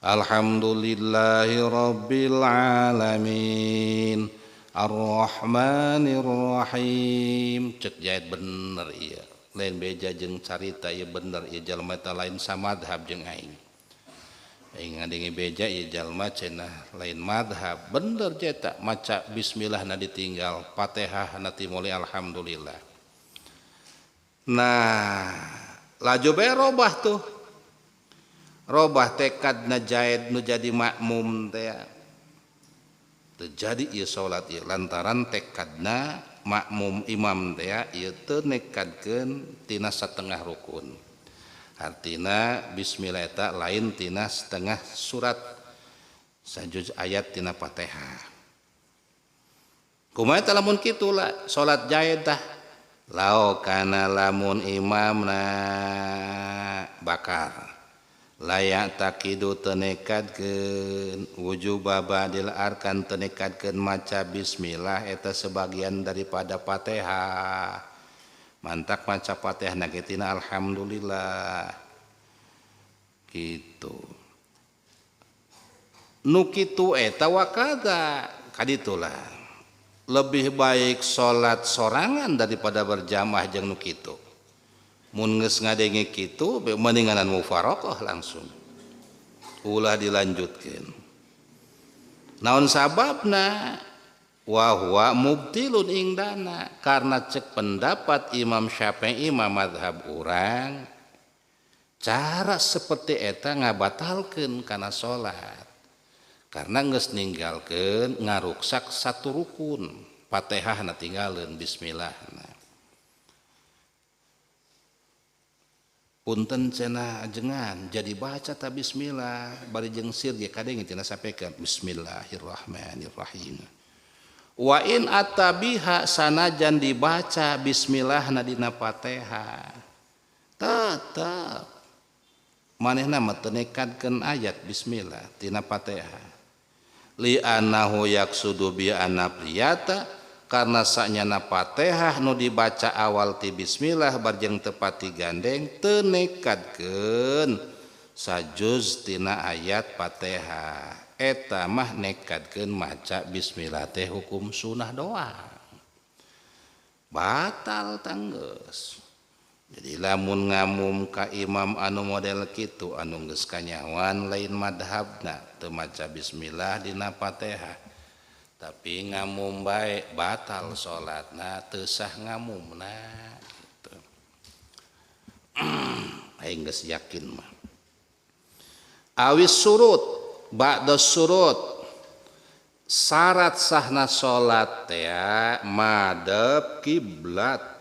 Speaker 1: Alhamdulillahi rabbil alamin. Ar-Rahmanir Rahim. Cek jaed bener ieu. Lain beja jeung carita ieu bener ieu jalma eta lain samadhab jeung aing. Aing ngadenge beja ieu jalma cenah lain madhab. Bener jeta maca bismillah na ditinggal, Fatihah na timuli alhamdulillah. Nah, laju bae robah tuh. Robah tekadna jaed nu jadi makmum teh. Terjadi ieu salat ieu lantaran tekadna makmum imam teh ieu teu nekadkeun tina satengah rukun. Artina bismillah eta lain tina setengah surat sajuz ayat tina Fatihah. Kumaha teh lamun kitu lah salat jaed tah. Lau kana lamun imamna bakar layak takidu tenekadkeun wujub badil arkan tenekadkeun maca bismillah eta sebagian daripada Fatihah. Mantak maca Fatihah nagetina alhamdulillah gitu. Nu kitu eta wakada kaditulah. Lebih baik salat sorangan daripada berjamaah jeung nu kitu. Mun geus ngadenge kitu mendinganan mufaraqah langsung. Ulah dilanjutkeun. Naon sababna? Wa huwa mubtilun indana karena cek pendapat Imam Syafi'i mazhab urang cara seperti eta ngabatalkeun kana salat. Karena geus ninggalkeun ngaruksak satu rukun. Fatihah na tinggalkeun bismillah. Punten cenah ajengan jadi baca ta bismillah bari jeung sir ge kadenge cenah sampaikan bismillahirrahmanirrahim. Wa in atabiha sanajan dibaca bismillah na dina Fatihah. Tetep manehna mah teu nekadkeun ayat bismillah tina Fatihah. Li annahu yaksudu bi anapriyata karena sanyana Fatihah nu dibaca awal ti bismillah barjeng tepati gandeng teu nekadkeun sajuz tina ayat Fatihah. Eta mah nekadkeun maca bismillah teh hukum sunah doang. Batal tanggeus. Jadi lamun ngamum ka imam anu model kitu anu geus kanyawan lain madhabna teu maca bismillah dina Fatihah. Tapi ngamum bae batal salatna teu sah ngamumna gitu. Aing geus yakin mah. Awis surut ba'da surut syarat sahna salat teh madhep kiblat.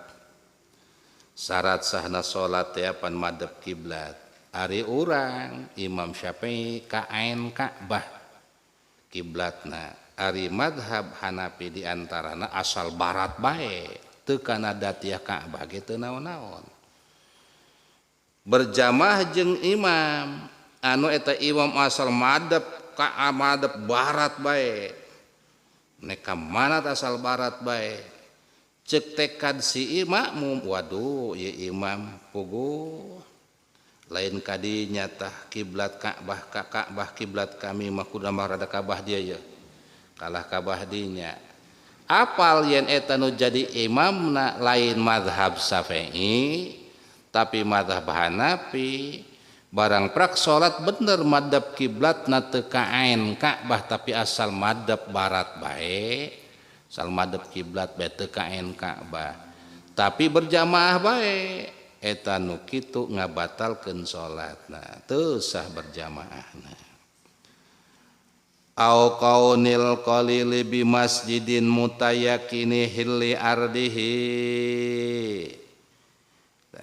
Speaker 1: Syarat sahna salat teh pan madhep kiblat. Ari urang Imam Syafi'i ka ain Ka'bah kiblatna. Ari madhab Hanafi diantarana asal barat bae teu kana datiah Ka'bah ge teu naon-naon. Berjamaah jeung imam anu eta imam asal madhep ka madhep barat bae. Neka mana asal barat bae. Cek tekad si imam, waduh ya imam puguh lain kadinya tah kiblat Ka'bah kiblat kami mah kudu mah rada Ka'bah dia ya kalah Ka'bah dinya apal yen eta nu jadi imamna lain mazhab Syafi'i tapi mazhab Hanafi barang prak salat bener madhab kiblatna teu ka ain Ka'bah tapi asal madhab barat bae. Sal madhep kiblat bae teu ka ain Ka'bah. Tapi berjamaah bae eta nu kitu ngabatalkeun salatna, teu sah berjamaahna. Au qaunil qalili bi masjidin mutayakkini hilli ardihi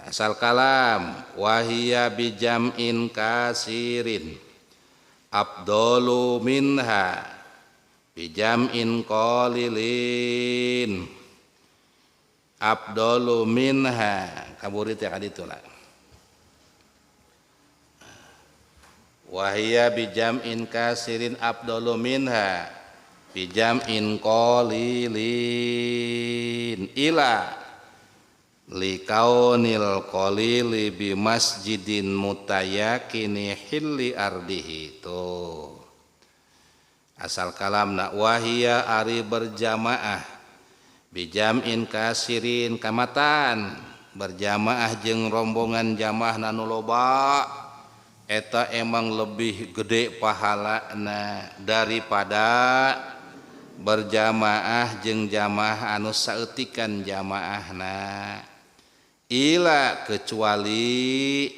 Speaker 1: Asal kalam wahia bijam'in kasirin afdalu minha bijam'in qalilin afdalu minha kaburit ya kaditulah wahia bijam'in kasirin afdalu minha bijam'in qalilin ila likaunil qalili bi masjidin mutayakini hilli ardihi tuh asal kalamna wahia ari berjamaah bijam'in kasirin kamatan berjamaah jeung rombongan jamaah nu loba eta emang lebih gede pahalana daripada berjamaah jeung jamaah anu saeutikan jamaahna ila kecuali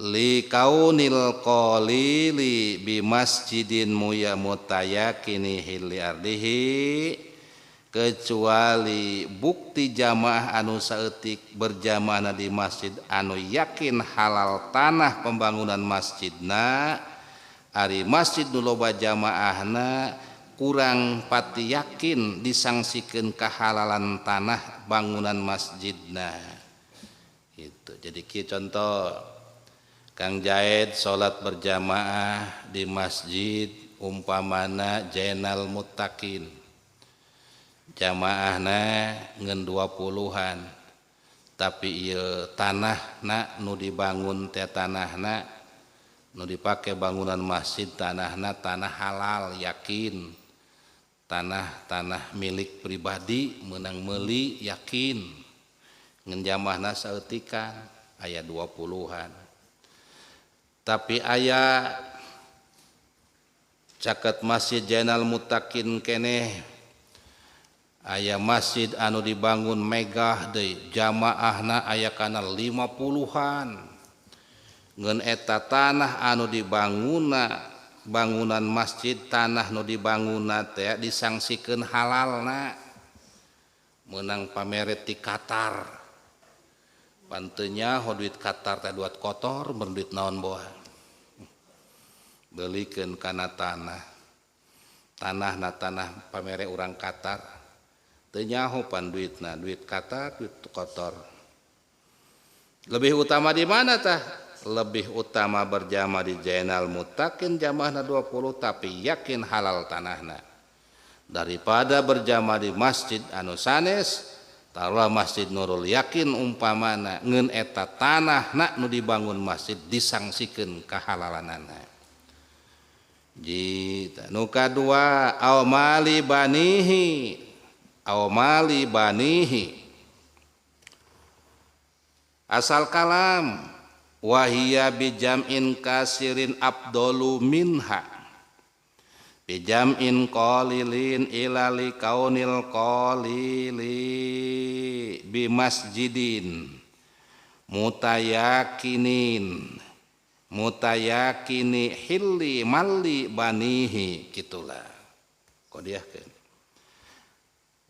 Speaker 1: li kaunil qalili bi masjidin mutayakini hilli ardihi kecuali bukti jamaah anu saeutik berjamaah di masjid anu yakin halal tanah pembangunan masjidna ari masjid nu loba jamaahna kurang pati yakin disangsikeun kahalalan tanah bangunan masjidna gitu. Jadi kieu contoh Kang Jaid salat berjamaah di masjid umpamana Jainal Muttaqin jamaahna ngeun 20-an tapi ieu tanahna nu dibangun teh tanahna nu dipake bangunan masjid tanahna tanah halal yakin tanah milik pribadi menang meuli yakin ngan jamaahna saeutikan aya 20-an tapi aya caket masjid Jainal Muttaqin keneh aya masjid anu dibangun megah deui jamaahna aya kana 50-an ngan eta tanah anu dibangunna bangunan masjid tanah nu dibangunna teh disangsikeun halalna meunang pamere ti Qatar panteunya duit Qatar teh duit kotor berduit naon boa beulikeun kana tanahna tanah pamere urang Qatar teu nyaho pan duitna duit Qatar duit kotor lebih utama di mana tah lebih utama berjamaah di Jainal Muttaqin jamaahna 20 tapi yakin halal tanahna daripada berjamaah di masjid anu sanes taruhlah masjid Nurul Yakin umpamana ngeun eta tanahna nu dibangun masjid disangsikeun kahalalanana jita nu kadua aw mali banihi asal kalam wahia bijam'in kasirin afdalu minha bijam'in qalilin ila li kaunil qalili bi masjidin mutayakini hilli malli banihi kitulah qodiahkeun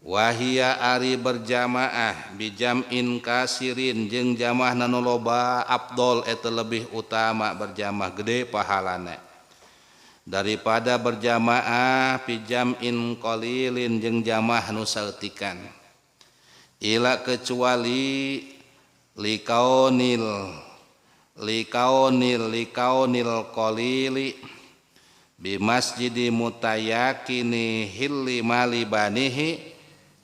Speaker 1: wahia ari berjamaah bijam'in kasirin jeung jamaah nu loba afdol eta lebih utama berjamaah gede pahalana daripada berjamaah bijam'in qalilin jeung jamaah nu saeutikan ila kecuali likaunil qalili bi masjidi mutayakini hilli mali banihi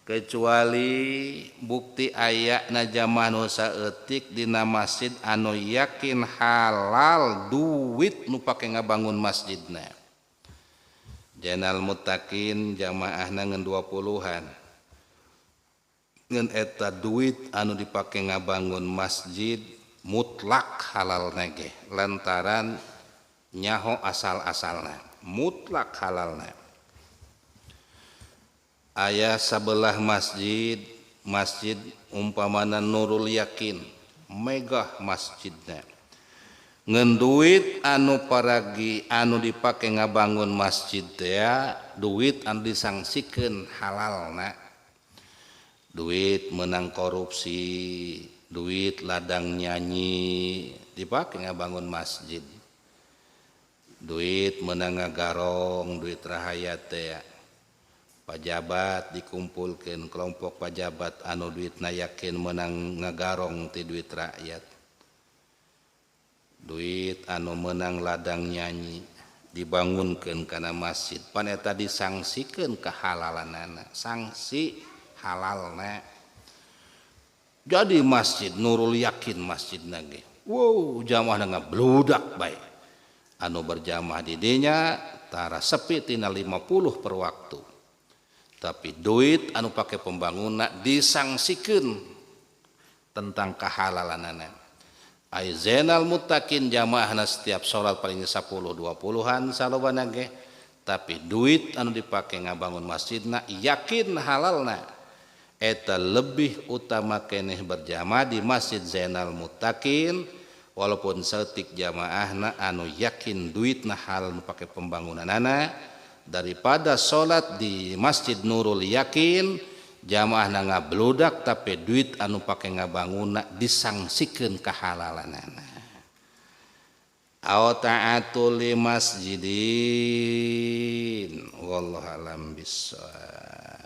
Speaker 1: kecuali bukti ayatna jamaah nu saeutik dina masjid anu yakin halal duit nu pake ngabangun masjidna Jainal Muttaqin jamaahna ngeun 20-an ngeun eta duit anu dipake ngabangun masjid mutlak halal nage lantaran nyaho asal-asalna mutlak halalna aya sabelah masjid umpamana Nurul Yakin megah masjidna ngeun duit anu paragi anu dipake ngabangun masjid teh duit anu disangsikeun halalna duit menang korupsi duit ladang nyanyi dipakai ngabangun masjid, duit menang ngagarong, duit rahayat teh pajabat dikumpulkan kelompok pajabat anu duitna yakin menang ngagarong ti duit rakyat, duit anu menang ladang nyanyi dibangunkan karena masjid pan eta disangsikan kehalalanana, sanksi halalna. Jadi masjid Nurul Yakin masjid nage, wow jamaah ngabludak baik, anu berjamaah di dinya tara sepi tina 50 per waktu, tapi duit anu pakai pembangunan disangsikan tentang kehalalanana. Ai zainal muttaqin jamaahna setiap sholat paling 10-20an salobana ge, tapi duit anu dipakai ngabangun masjidna yakin halalna eta lebih utama keneh berjamaah di masjid Zainal Muttaqin walaupun setik jamaahna anu yakin duitna halal nu pakai pembangunanana daripada sholat di masjid Nurul Yakin jamaahna ngabludak tapi duit anu pakai ngabangunna disangsikeun kahalalanana. Aw ta'atul li masjidin wallahu alam bissawab.